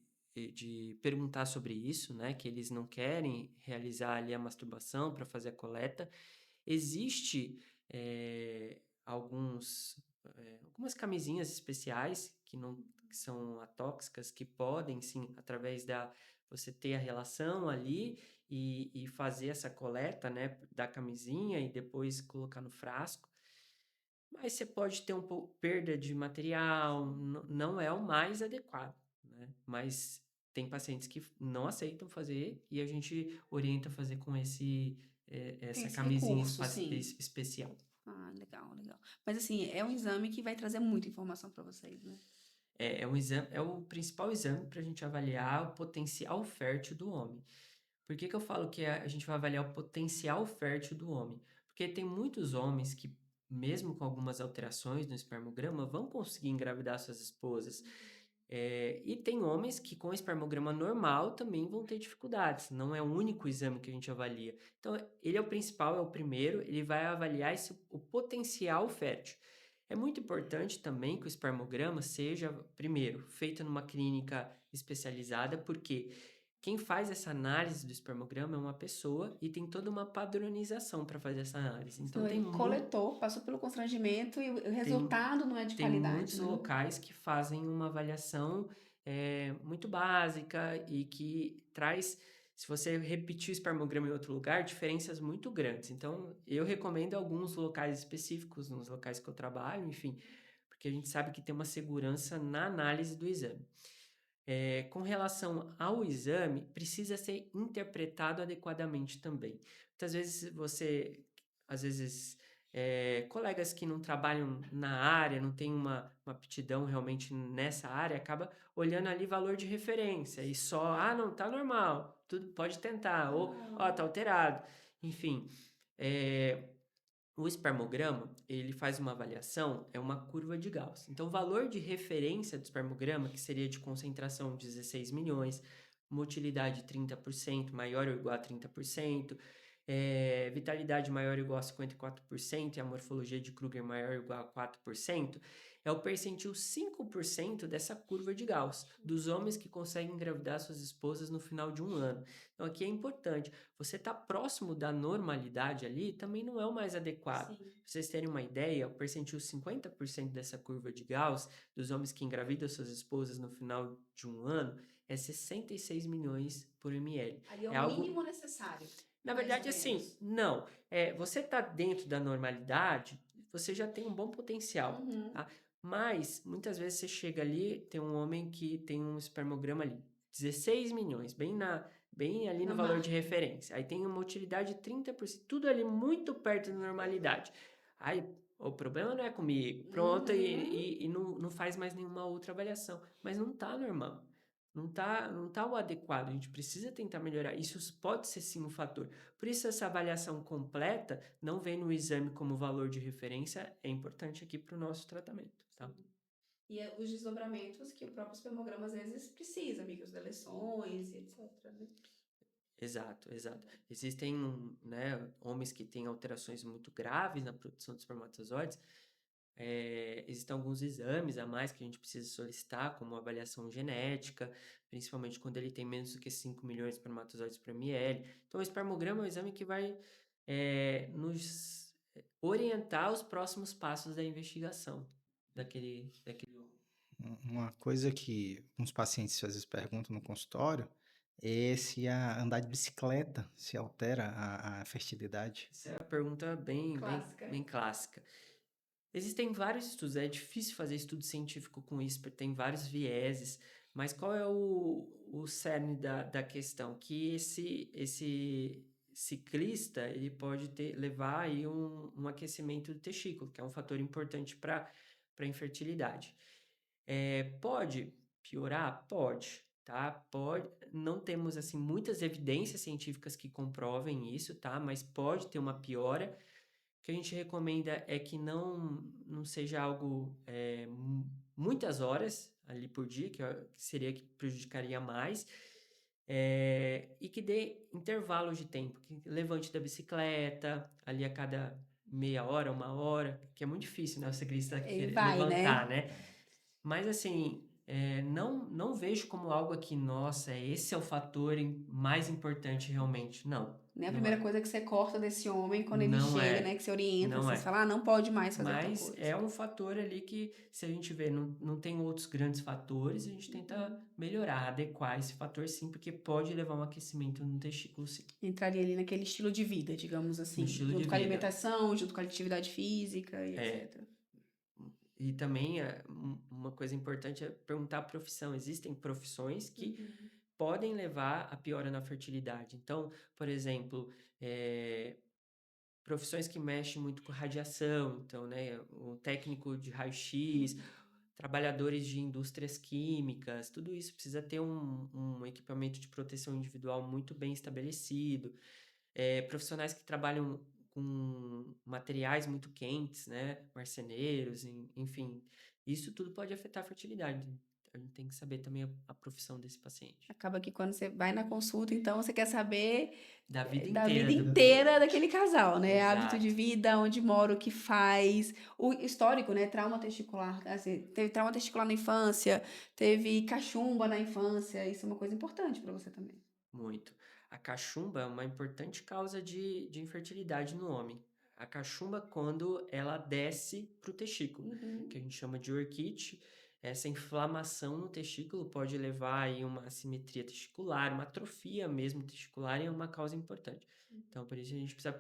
perguntar sobre isso, né? Que eles não querem realizar ali a masturbação para fazer a coleta. Existe algumas camisinhas especiais que são atóxicas, que podem sim, através da você ter a relação ali e fazer essa coleta, né, da camisinha e depois colocar no frasco. Mas você pode ter um pouco perda de material, não é o mais adequado, né? Mas tem pacientes que não aceitam fazer e a gente orienta a fazer com Tem essa esse camisinha recurso, sim. especial. Ah, legal, legal. Mas assim, é um exame que vai trazer muita informação para vocês, né? É um exame, é o principal exame para a gente avaliar o potencial fértil do homem. Por que que eu falo que a gente vai avaliar o potencial fértil do homem? Porque tem muitos homens que, mesmo com algumas alterações no espermograma, vão conseguir engravidar suas esposas. E tem homens que com espermograma normal também vão ter dificuldades. Não é o único exame que a gente avalia. Então, ele é o principal, é o primeiro, ele vai avaliar o potencial fértil. É muito importante também que o espermograma seja, primeiro, feito numa clínica especializada, porque quem faz essa análise do espermograma é uma pessoa e tem toda uma padronização para fazer essa análise. Então, Senão ele coletou, passou pelo constrangimento e o tem, resultado não é de tem qualidade, muitos né? locais que fazem uma avaliação muito básica e que traz, se você repetir o espermograma em outro lugar, diferenças muito grandes. Então, eu recomendo alguns locais específicos, nos locais que eu trabalho, enfim, porque a gente sabe que tem uma segurança na análise do exame. Com relação ao exame, precisa ser interpretado adequadamente também. Muitas vezes colegas que não trabalham na área, não tem uma aptidão realmente nessa área, acaba olhando ali valor de referência e só, não, tá normal, tudo pode tentar, ou, tá alterado. Enfim, o espermograma, ele faz uma avaliação, é uma curva de Gauss. Então, o valor de referência do espermograma, que seria de concentração 16 milhões, motilidade 30%, maior ou igual a 30%, vitalidade maior ou igual a 54% e a morfologia de Kruger maior ou igual a 4%, é o percentil 5% dessa curva de Gauss, dos homens que conseguem engravidar suas esposas no final de um ano. Então, aqui é importante. Você está próximo da normalidade ali, também não é o mais adequado. Sim. Pra vocês terem uma ideia, o percentil 50% dessa curva de Gauss, dos homens que engravidam suas esposas no final de um ano, é 66 milhões por ml. Ali é o algo mínimo necessário. Na mais verdade, ou assim, menos. não. Você está dentro da normalidade, você já tem um bom potencial, Uhum. tá? Mas, muitas vezes você chega ali, tem um homem que tem um espermograma ali, 16 milhões, bem ali Na no valor de margem. referência. Aí tem uma utilidade de 30%, tudo ali muito perto da normalidade. Aí, o problema não é comigo, pronto, Uhum. e não faz mais nenhuma outra avaliação. Mas não tá normal. Não tá o adequado, a gente precisa tentar melhorar. Isso pode ser sim um fator. Por isso, essa avaliação completa, não vem no exame como valor de referência, é importante aqui para o nosso tratamento, tá? E os desdobramentos que o próprio espermograma às vezes precisa, microdeleções e etc, né? Exato, exato. Existem, né, homens que têm alterações muito graves na produção de espermatozoides. Existem alguns exames a mais que a gente precisa solicitar, como avaliação genética, principalmente quando ele tem menos do que 5 milhões de espermatozoides por ml. Então, o espermograma é um exame que vai nos orientar os próximos passos da investigação daquele homem. Uma coisa que uns pacientes às vezes perguntam no consultório é se andar de bicicleta se altera a fertilidade. Essa é a pergunta bem Clássica. bem clássica. Existem vários estudos, é difícil fazer estudo científico com isso, porque tem vários vieses, mas qual é o cerne da questão? Que esse ciclista, ele pode levar aí um aquecimento do testículo, que é um fator importante para a infertilidade. Pode piorar? Pode, tá? Pode. Não temos, assim, muitas evidências científicas que comprovem isso, tá? Mas pode ter uma piora. O que a gente recomenda é que não seja algo muitas horas ali por dia, que seria que prejudicaria mais, e que dê intervalos de tempo, que levante da bicicleta ali a cada meia hora, uma hora, que é muito difícil, né? O ciclista querer Vai, né? levantar, né? Mas assim, não vejo como algo aqui, nossa, esse é o fator mais importante realmente. Não, Não é a não primeira é. coisa que você corta desse homem quando ele Não chega, né? é. Que você orienta, Não você é. fala, não pode mais fazer tal Mas coisa. é um fator ali que, se a gente vê, não tem outros grandes fatores, a gente tenta melhorar, adequar esse fator sim, porque pode levar um aquecimento no testículo sim, Entraria ali naquele estilo de vida, digamos no assim, estilo de junto com a vida. alimentação, junto com a atividade física e É, etc. e também uma coisa importante é perguntar a profissão. Existem profissões que podem levar a piora na fertilidade. Então, por exemplo, profissões que mexem muito com radiação, então, né, o técnico de raio-x, trabalhadores de indústrias químicas, tudo isso precisa ter um equipamento de proteção individual muito bem estabelecido. Profissionais que trabalham com materiais muito quentes, né, marceneiros, enfim, isso tudo pode afetar a fertilidade. A gente tem que saber também a profissão desse paciente. Acaba que quando você vai na consulta, então você quer saber Da vida da vida inteira inteira daquele casal, né? Hábito de Exato. vida, onde mora, o que faz, o histórico, né? Trauma testicular, assim, teve trauma testicular na infância, teve cachumba na infância, isso é uma coisa importante para você também. Muito. A cachumba é uma importante causa de infertilidade no homem. A cachumba, quando ela desce para o testículo, que a gente chama de orquite, essa inflamação no testículo pode levar aí uma assimetria testicular, uma atrofia mesmo testicular, e é uma causa importante. Então, por isso a gente precisa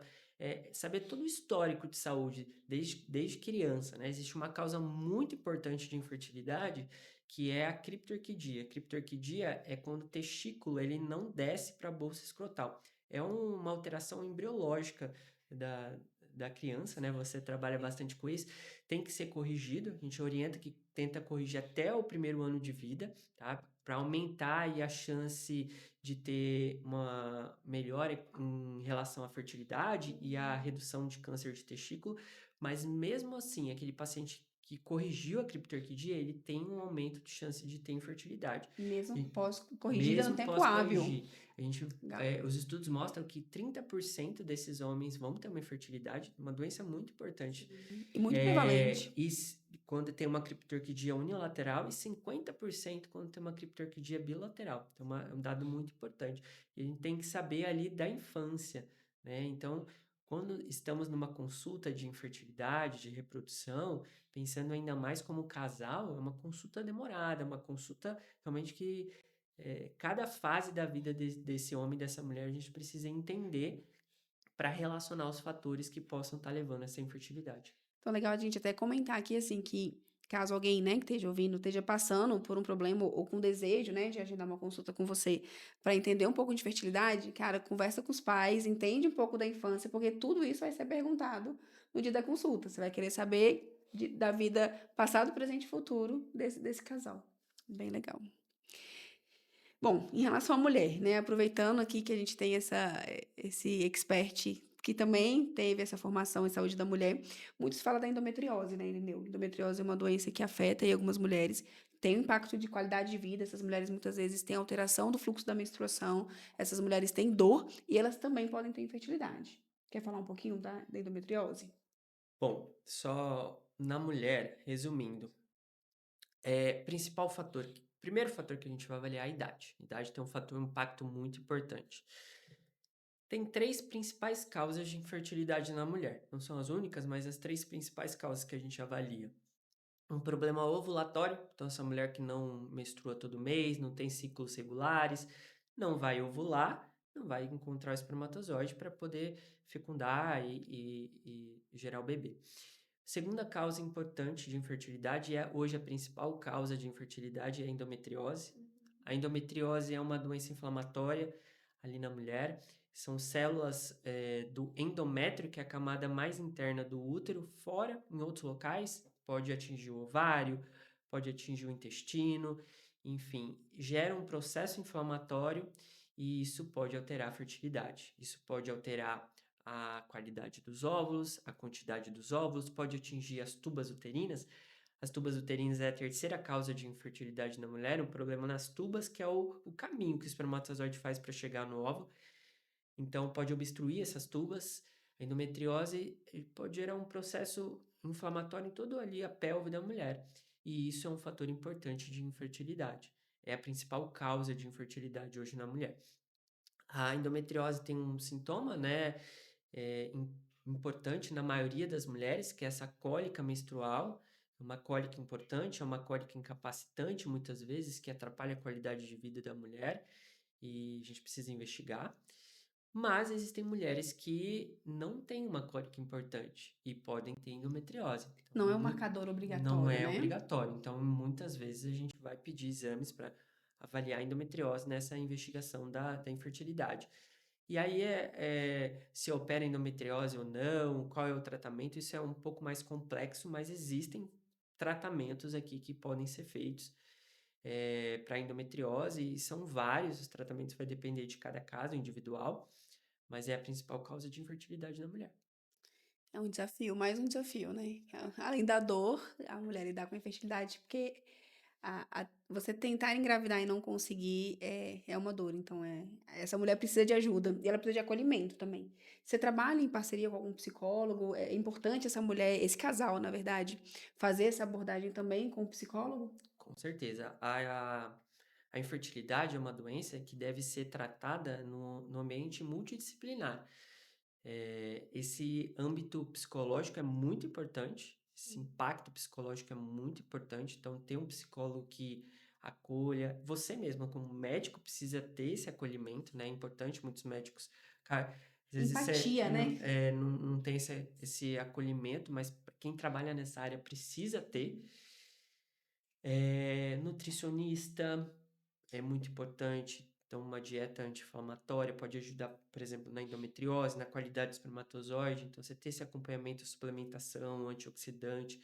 saber todo o histórico de saúde desde criança, né? Existe uma causa muito importante de infertilidade, que é a criptorquidia. A criptorquidia é quando o testículo ele não desce para a bolsa escrotal. É uma alteração embriológica da, da criança, né? Você trabalha bastante com isso. Tem que ser corrigido. A gente orienta que tenta corrigir até o primeiro ano de vida, tá? Para aumentar aí a chance de ter uma melhora em relação à fertilidade e à redução de câncer de testículo. Mas mesmo assim, aquele paciente que corrigiu a criptorquidia, ele tem um aumento de chance de ter infertilidade. Mesmo E pós-corrigida no mesmo tempo pós hábil. corrigir, Legal. os estudos mostram que 30% desses homens vão ter uma infertilidade, uma doença muito importante. E muito prevalente. Quando tem uma criptorquidia unilateral, e 50% quando tem uma criptorquidia bilateral. Então, é um dado muito importante. E a gente tem que saber ali da infância, né? Então, quando estamos numa consulta de infertilidade, de reprodução, pensando ainda mais como casal, é uma consulta demorada, uma consulta realmente que cada fase da vida desse homem e dessa mulher a gente precisa entender para relacionar os fatores que possam estar levando a essa infertilidade. Então, legal a gente até comentar aqui, assim, que caso alguém, né, que esteja ouvindo, esteja passando por um problema ou com desejo, né, de agendar uma consulta com você para entender um pouco de fertilidade, cara, conversa com os pais, entende um pouco da infância, porque tudo isso vai ser perguntado no dia da consulta. Você vai querer saber da vida passado, presente e futuro desse casal. Bem legal. Bom, em relação à mulher, né, aproveitando aqui que a gente tem esse expert que também teve essa formação em saúde da mulher, muitos falam da endometriose, né, Irineu? Endometriose é uma doença que afeta aí algumas mulheres, tem um impacto de qualidade de vida, essas mulheres muitas vezes têm alteração do fluxo da menstruação, essas mulheres têm dor e elas também podem ter infertilidade. Quer falar um pouquinho da endometriose? Bom, só na mulher, resumindo, primeiro fator que a gente vai avaliar é a idade. A idade tem um impacto muito importante. Tem 3 principais causas de infertilidade na mulher. Não são as únicas, mas as 3 principais causas que a gente avalia. Um problema ovulatório, então essa mulher que não menstrua todo mês, não tem ciclos regulares, não vai ovular, não vai encontrar o espermatozoide para poder fecundar e gerar o bebê. Segunda causa importante de infertilidade hoje a principal causa de infertilidade é a endometriose. A endometriose é uma doença inflamatória ali na mulher. São células do endométrio, que é a camada mais interna do útero, fora em outros locais. Pode atingir o ovário, pode atingir o intestino, enfim, gera um processo inflamatório e isso pode alterar a fertilidade. Isso pode alterar a qualidade dos óvulos, a quantidade dos óvulos, pode atingir as tubas uterinas. As tubas uterinas é a terceira causa de infertilidade na mulher, um problema nas tubas, que é o caminho que o espermatozoide faz para chegar no óvulo. Então, pode obstruir essas tubas. A endometriose pode gerar um processo inflamatório em toda ali a pelve da mulher. e isso é um fator importante de infertilidade. É a principal causa de infertilidade hoje na mulher. A endometriose tem um sintoma, né, importante na maioria das mulheres, que é essa cólica menstrual. É uma cólica importante, é uma cólica incapacitante muitas vezes, que atrapalha a qualidade de vida da mulher e a gente precisa investigar. Mas existem mulheres que não têm uma cólica importante e podem ter endometriose. Então, Não é um marcador não obrigatório, é né? obrigatório. Então, muitas vezes a gente vai pedir exames para avaliar a endometriose nessa investigação da infertilidade. E aí, se opera endometriose ou não, qual é o tratamento, isso é um pouco mais complexo, mas existem tratamentos aqui que podem ser feitos para endometriose, e são vários, os tratamentos vai depender de cada caso individual, mas é a principal causa de infertilidade na mulher. É um desafio, mais um desafio, né? Além da dor, a mulher lidar com a infertilidade, porque você tentar engravidar e não conseguir é uma dor. Então, essa mulher precisa de ajuda e ela precisa de acolhimento também. Você trabalha em parceria com algum psicólogo? É importante essa mulher, esse casal, na verdade, fazer essa abordagem também com o psicólogo? Com certeza. A infertilidade é uma doença que deve ser tratada no ambiente multidisciplinar. Esse âmbito psicológico é muito importante, esse impacto psicológico é muito importante. Então, ter um psicólogo que acolha, você mesma, como médico, precisa ter esse acolhimento, né? É importante, muitos médicos, cara, às vezes Empatia, né? não tem esse acolhimento, mas quem trabalha nessa área precisa ter. Nutricionista é muito importante. Então, uma dieta anti-inflamatória pode ajudar, por exemplo, na endometriose, na qualidade do espermatozoide. Então, você ter esse acompanhamento, suplementação, antioxidante,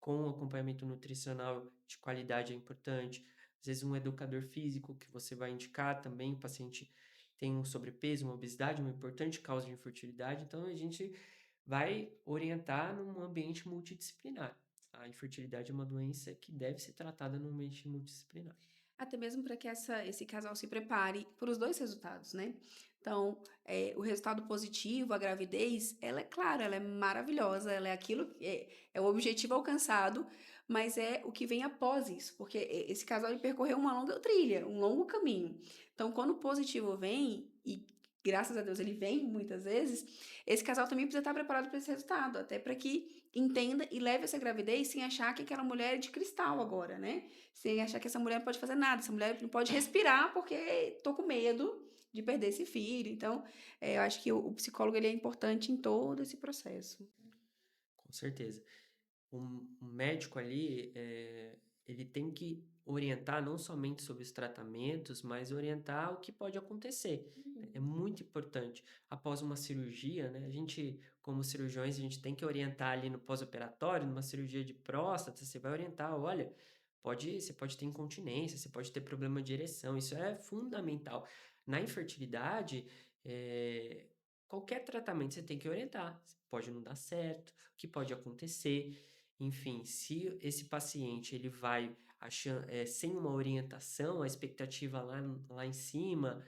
com acompanhamento nutricional de qualidade é importante. Às vezes, um educador físico que você vai indicar também, o paciente tem um sobrepeso, uma obesidade, uma importante causa de infertilidade. Então, a gente vai orientar num ambiente multidisciplinar. A infertilidade é uma doença que deve ser tratada num ambiente multidisciplinar. Até mesmo para que esse casal se prepare para os dois resultados, né? Então, o resultado positivo, a gravidez, ela é clara, ela é maravilhosa, ela é aquilo, é o objetivo alcançado, mas é o que vem após isso, porque esse casal ele percorreu uma longa trilha, um longo caminho. Então, quando o positivo vem, e graças a Deus ele vem muitas vezes, esse casal também precisa estar preparado para esse resultado, até para que entenda e leve essa gravidez sem achar que aquela mulher é de cristal agora, né? Sem achar que essa mulher não pode fazer nada, essa mulher não pode respirar porque tô com medo de perder esse filho. Então, eu acho que o psicólogo ele é importante em todo esse processo. Com certeza. Um médico ali, ele tem que orientar não somente sobre os tratamentos, mas orientar o que pode acontecer. É muito importante. Após uma cirurgia, né? A gente, como cirurgiões, a gente tem que orientar ali no pós-operatório, numa cirurgia de próstata, você vai orientar, olha, você pode ter incontinência, você pode ter problema de ereção, isso é fundamental. Na infertilidade, qualquer tratamento você tem que orientar. Pode não dar certo, o que pode acontecer. Enfim, se esse paciente ele vai achando, sem uma orientação, a expectativa lá em cima,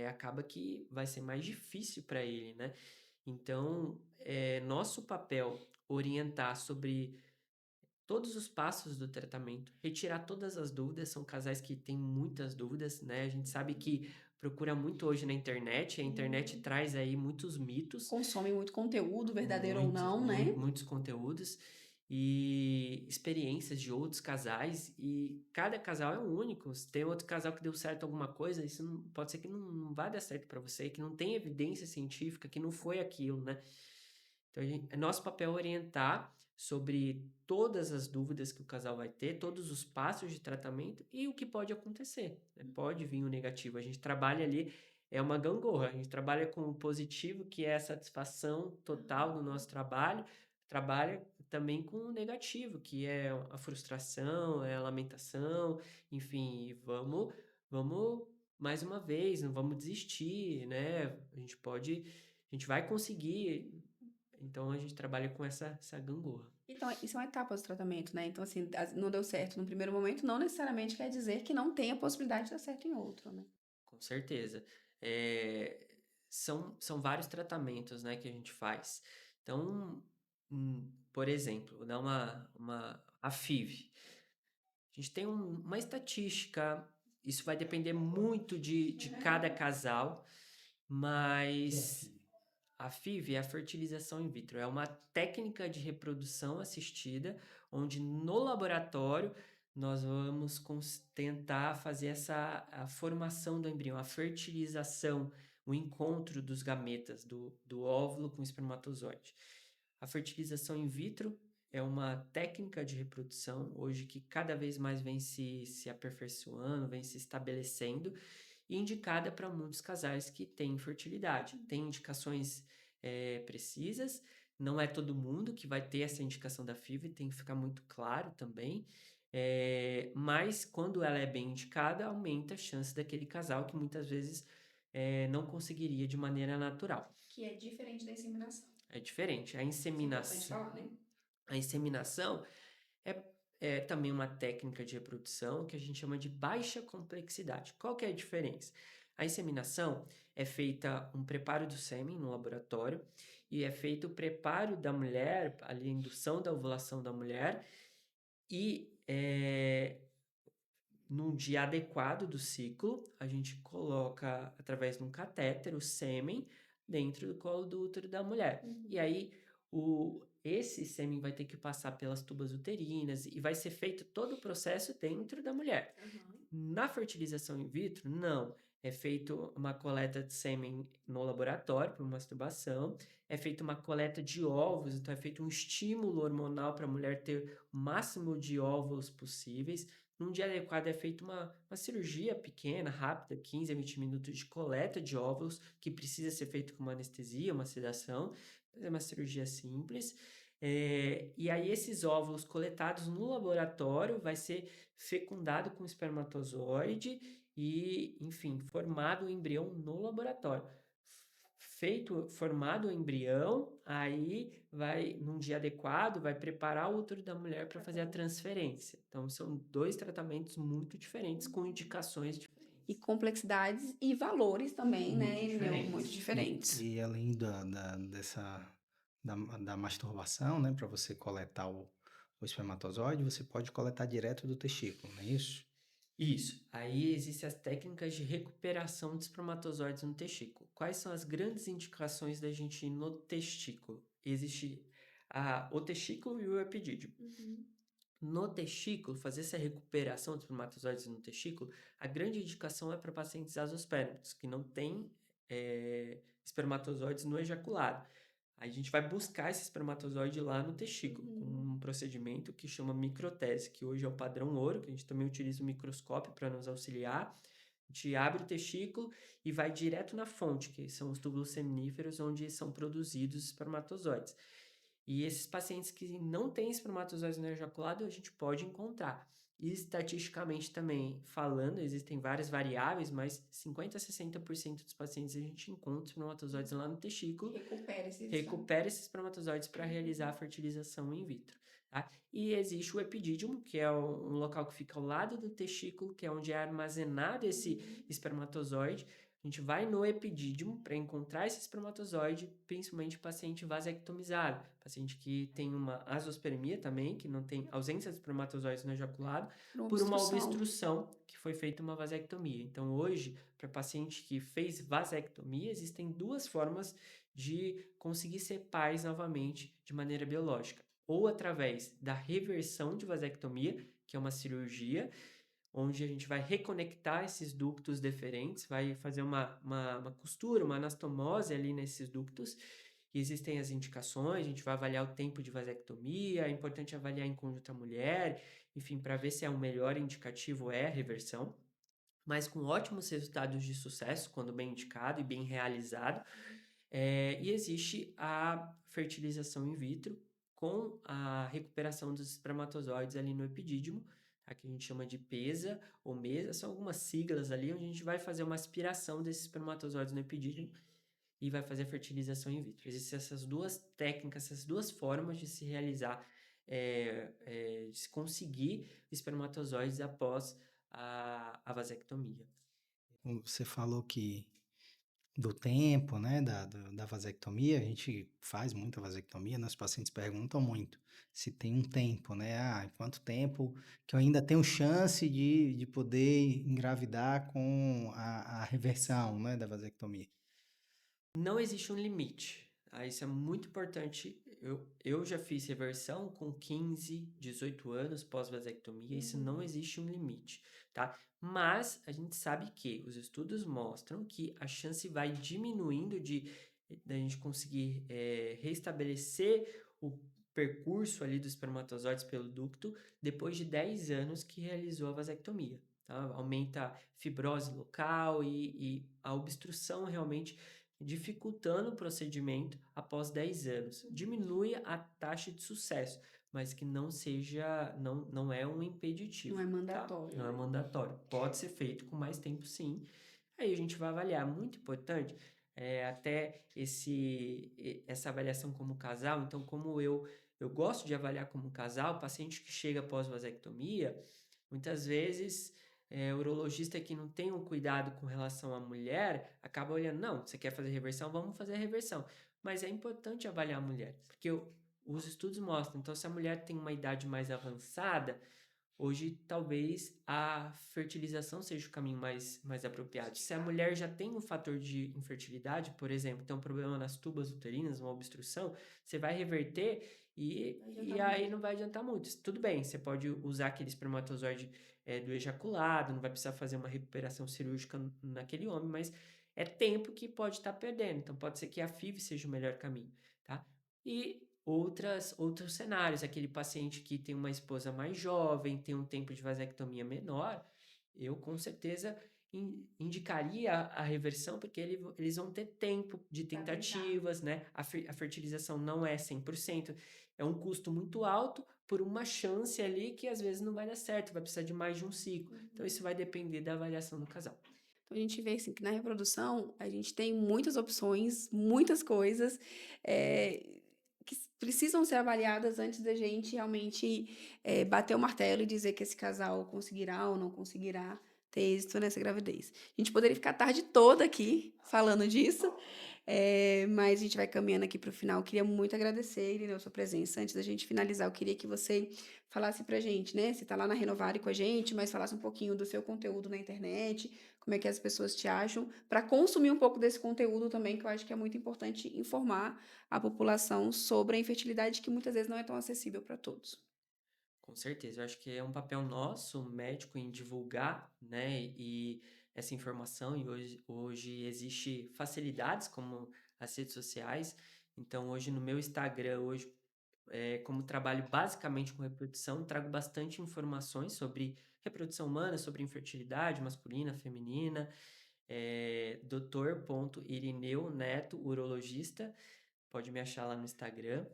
acaba que vai ser mais difícil para ele, né? Então, é nosso papel orientar sobre todos os passos do tratamento, retirar todas as dúvidas. São casais que têm muitas dúvidas, né? A gente sabe que procura muito hoje na internet, a internet traz aí muitos mitos, Consome muito conteúdo, verdadeiro ou não, né? muitos conteúdos e experiências de outros casais, e cada casal é único. Se tem outro casal que deu certo alguma coisa, isso pode ser que não vá dar certo para você, que não tem evidência científica, que não foi aquilo, né? Então, é nosso papel orientar sobre todas as dúvidas que o casal vai ter, todos os passos de tratamento e o que pode acontecer, né? Pode vir o negativo. A gente trabalha ali, é uma gangorra. A gente trabalha com o positivo, que é a satisfação total do nosso trabalho, trabalha também com o negativo, que é a frustração, é a lamentação, enfim, e vamos mais uma vez, não vamos desistir, né? A gente vai conseguir. Então a gente trabalha com essa gangorra. Então, isso é uma etapa do tratamento, né? Então, assim, não deu certo no primeiro momento, não necessariamente quer dizer que não tem a possibilidade de dar certo em outro, né? Com certeza. São vários tratamentos, né, que a gente faz. Então, por exemplo, vou dar a FIV. A gente tem uma estatística, isso vai depender muito de cada casal, mas a FIV é a fertilização in vitro, é uma técnica de reprodução assistida, onde no laboratório nós vamos tentar fazer a formação do embrião, a fertilização, o encontro dos gametas, do óvulo com o espermatozoide. A fertilização in vitro é uma técnica de reprodução hoje que cada vez mais vem se aperfeiçoando, vem se estabelecendo e indicada para muitos casais que têm infertilidade. Tem indicações precisas, não é todo mundo que vai ter essa indicação da FIV, tem que ficar muito claro também. Mas quando ela é bem indicada, aumenta a chance daquele casal que muitas vezes não conseguiria de maneira natural. Que é diferente da inseminação. É diferente. A Isso é importante inseminação, falar, né? a inseminação é também uma técnica de reprodução que a gente chama de baixa complexidade. Qual que é a diferença? A inseminação é feita um preparo do sêmen no laboratório e é feito o preparo da mulher, ali, a indução da ovulação da mulher e num dia adequado do ciclo, a gente coloca, através de um catéter, o sêmen dentro do colo do útero da mulher. E aí, esse sêmen vai ter que passar pelas tubas uterinas e vai ser feito todo o processo dentro da mulher. Na fertilização in vitro, não. É feito uma coleta de sêmen no laboratório para masturbação, é feita uma coleta de óvulos, então é feito um estímulo hormonal para a mulher ter o máximo de óvulos possíveis. Num dia adequado é feita uma cirurgia pequena, rápida, 15 a 20 minutos de coleta de óvulos, que precisa ser feito com uma anestesia, uma sedação, mas é uma cirurgia simples. E aí esses óvulos coletados no laboratório vai ser fecundado com espermatozoide e, enfim, formado o embrião no laboratório. Formado o embrião, aí vai, num dia adequado, vai preparar o útero da mulher para fazer a transferência. Então, são dois tratamentos muito diferentes, com indicações diferentes. E complexidades e valores também, né, Irineu? diferentes. Muito diferentes. E além da masturbação, né, para você coletar o espermatozoide, você pode coletar direto do testículo, não é isso? Isso. Aí existem as técnicas de recuperação de espermatozoides no testículo. Quais são as grandes indicações da gente ir no testículo? Existe o testículo e o epidídimo. No testículo, fazer essa recuperação de espermatozoides no testículo, a grande indicação é para pacientes azoospermicos, que não têm espermatozoides no ejaculado. A gente vai buscar esse espermatozoide lá no testículo, com um procedimento que chama microtese, que hoje é o padrão ouro, que a gente também utiliza o microscópio para nos auxiliar. A gente abre o testículo e vai direto na fonte, que são os túbulos seminíferos, onde são produzidos os espermatozoides. E esses pacientes que não têm espermatozoides no ejaculado, a gente pode encontrar. E estatisticamente também falando, existem várias variáveis, mas 50 a 60% dos pacientes a gente encontra espermatozoides lá no testículo. Recupera esses espermatozoides para realizar a fertilização in vitro. Tá? E existe o epidídimo, que é um local que fica ao lado do testículo, que é onde é armazenado esse espermatozoide. A gente vai no epidídimo para encontrar esse espermatozoide, principalmente paciente vasectomizado, paciente que tem uma azoospermia também, que não tem ausência de espermatozoides no ejaculado, por uma obstrução que foi feita uma vasectomia. Então, hoje, para paciente que fez vasectomia, existem duas formas de conseguir ser pais novamente de maneira biológica. Ou através da reversão de vasectomia, que é uma cirurgia, onde a gente vai reconectar esses ductos deferentes, vai fazer uma costura, uma anastomose ali nesses ductos. E existem as indicações, a gente vai avaliar o tempo de vasectomia, é importante avaliar em conjunto a mulher, enfim, para ver se é o melhor indicativo é a reversão, mas com ótimos resultados de sucesso, quando bem indicado e bem realizado. E existe a fertilização in vitro com a recuperação dos espermatozoides ali no epidídimo, que a gente chama de PESA ou MESA, são algumas siglas ali, onde a gente vai fazer uma aspiração desses espermatozoides no epidídimo e vai fazer a fertilização in vitro. Existem essas duas técnicas, essas duas formas de se realizar, de se conseguir espermatozoides após a vasectomia. Você falou que do tempo, né, da vasectomia, a gente faz muita vasectomia, né, os pacientes perguntam muito se tem um tempo, né, quanto tempo que eu ainda tenho chance de poder engravidar com a reversão, né, da vasectomia. Não existe um limite. Isso é muito importante. Eu já fiz reversão com 15, 18 anos pós-vasectomia. Isso não existe um limite, tá? Mas a gente sabe que os estudos mostram que a chance vai diminuindo da gente conseguir restabelecer o percurso ali dos espermatozoides pelo ducto depois de 10 anos que realizou a vasectomia. Tá? Aumenta a fibrose local e a obstrução realmente dificultando o procedimento após 10 anos. Diminui a taxa de sucesso, mas que não é um Não impeditivo, é tá? mandatório, Não é né? mandatório. Pode ser feito com mais tempo, sim. Aí a gente vai avaliar. Muito importante, até essa avaliação como casal. Então, como eu gosto de avaliar como casal, o paciente que chega após vasectomia, muitas vezes o urologista que não tem um cuidado com relação à mulher acaba olhando, não, você quer fazer reversão? Vamos fazer a reversão. Mas é importante avaliar a mulher, porque os estudos mostram, então se a mulher tem uma idade mais avançada, hoje talvez a fertilização seja o caminho mais apropriado. Se a mulher já tem um fator de infertilidade, por exemplo, tem um problema nas tubas uterinas, uma obstrução, você vai reverter e aí não vai adiantar muito. Tudo bem, você pode usar aquele espermatozoide do ejaculado, não vai precisar fazer uma recuperação cirúrgica naquele homem, mas é tempo que pode estar perdendo. Então pode ser que a FIV seja o melhor caminho, tá? E outros cenários, aquele paciente que tem uma esposa mais jovem, tem um tempo de vasectomia menor, eu com certeza indicaria a reversão, porque eles vão ter tempo de tentativas, né? A fertilização não é 100%, é um custo muito alto por uma chance ali que às vezes não vai dar certo, vai precisar de mais de um ciclo. Então isso vai depender da avaliação do casal. Então, a gente vê assim, que na reprodução a gente tem muitas opções, muitas coisas que precisam ser avaliadas antes da gente realmente bater o martelo e dizer que esse casal conseguirá ou não conseguirá ter êxito nessa gravidez. A gente poderia ficar a tarde toda aqui falando disso, mas a gente vai caminhando aqui para o final. Eu queria muito agradecer, Irineu, a sua presença. Antes da gente finalizar, eu queria que você falasse pra gente, né? Você tá lá na Renovare com a gente, mas falasse um pouquinho do seu conteúdo na internet, como é que as pessoas te acham, para consumir um pouco desse conteúdo também, que eu acho que é muito importante informar a população sobre a infertilidade, que muitas vezes não é tão acessível para todos. Com certeza, eu acho que é um papel nosso, médico, em divulgar, né, e essa informação, e hoje existe facilidades como as redes sociais, então hoje no meu Instagram, hoje, como trabalho basicamente com reprodução, trago bastante informações sobre reprodução humana, sobre infertilidade masculina, feminina, Dr. Irineu Neto, urologista, pode me achar lá no Instagram,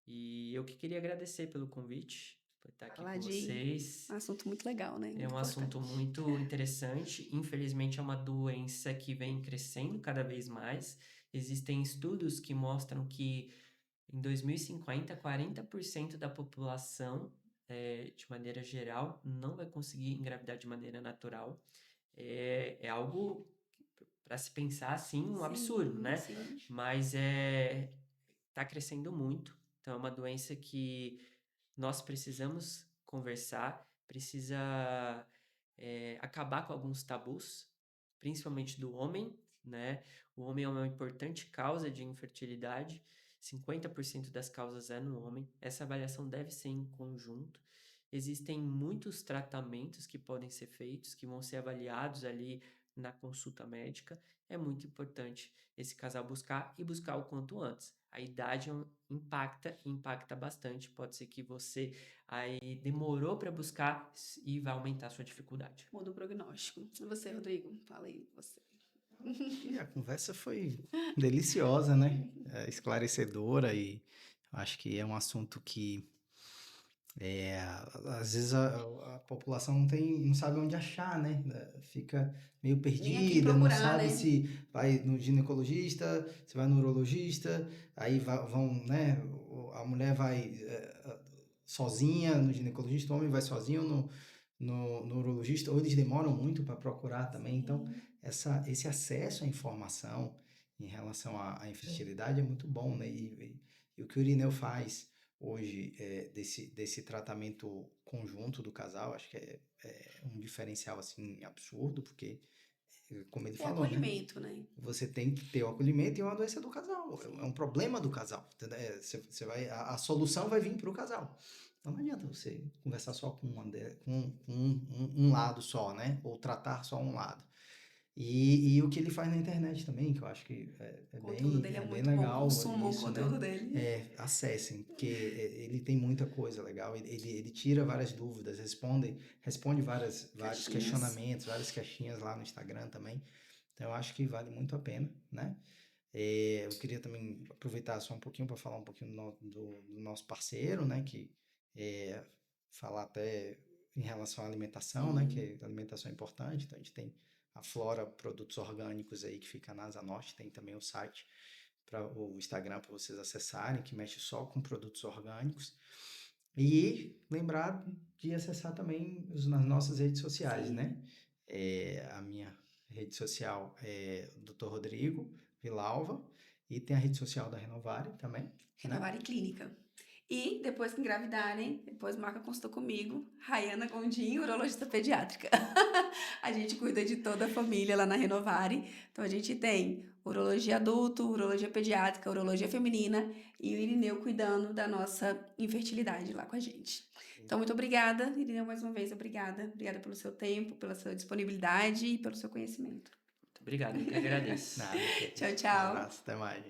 e eu que queria agradecer pelo convite, por estar aqui Falar com de vocês. um assunto muito legal, né? É Muito um assunto importante. muito interessante. Infelizmente, é uma doença que vem crescendo cada vez mais. Existem estudos que mostram que em 2050, 40% da população, de maneira geral, não vai conseguir engravidar de maneira natural. É algo para se pensar assim, um absurdo, Sim, né? sim. Mas está crescendo muito. Então, é uma doença que nós precisamos conversar, precisa acabar com alguns tabus, principalmente do homem, né? O homem é uma importante causa de infertilidade, 50% das causas é no homem. Essa avaliação deve ser em conjunto. Existem muitos tratamentos que podem ser feitos, que vão ser avaliados ali na consulta médica. É muito importante esse casal buscar o quanto antes. A idade impacta bastante. Pode ser que você aí demorou para buscar e vai aumentar a sua dificuldade. Muda o prognóstico. E você, Rodrigo? Fala aí, você. E a conversa foi deliciosa, né? Esclarecedora e acho que é um assunto que é, às vezes a população não sabe onde achar, né? Fica meio Nem a quem perdida, não procurar, sabe né? se vai no ginecologista, se vai no urologista, aí vão, né? A mulher vai sozinha no ginecologista, o homem vai sozinho no urologista, ou eles demoram muito para procurar também. Então, Sim. esse acesso à informação em relação à infertilidade é muito bom, né? E o que o Irineu faz hoje desse tratamento conjunto do casal, acho que é um diferencial assim absurdo, porque como ele É falou, né? acolhimento, né? Você tem que ter o acolhimento e é uma doença do casal. É um problema do casal. Entendeu? Você vai, a solução vai vir para o casal. Então não adianta você conversar só com, um lado só, né? Ou tratar só um lado. E o que ele faz na internet também, que eu acho que O conteúdo dele é é bem muito bom, legal consumam o isso, né? conteúdo dele. Acessem, porque ele tem muita coisa legal. Ele tira várias dúvidas, responde vários Caixinhas. questionamentos, várias caixinhas lá no Instagram também. Então, eu acho que vale muito a pena, né? Eu queria também aproveitar só um pouquinho para falar um pouquinho do nosso parceiro, né? Que falar até em relação à alimentação, né? Sim. Que a alimentação é importante. Então, a gente tem a Flora Produtos Orgânicos aí, que fica na Asa Norte. Tem também o site, o Instagram para vocês acessarem, que mexe só com produtos orgânicos. E lembrar de acessar também nas nossas redes sociais, Sim. né? A minha rede social é o Dr. Rodrigo Vilalva e tem a rede social da Renovare também, né? Renovare Clínica. E depois que engravidarem, depois marca consulta comigo, Rayana Gondim, urologista pediátrica. A gente cuida de toda a família lá na Renovare. Então a gente tem urologia adulto, urologia pediátrica, urologia feminina e o Irineu cuidando da nossa infertilidade lá com a gente. Então muito obrigada, Irineu, mais uma vez, obrigada. Obrigada pelo seu tempo, pela sua disponibilidade e pelo seu conhecimento. Muito obrigado, eu que agradeço. Nada, que é Tchau, isso. Um tchau. abraço, até mais.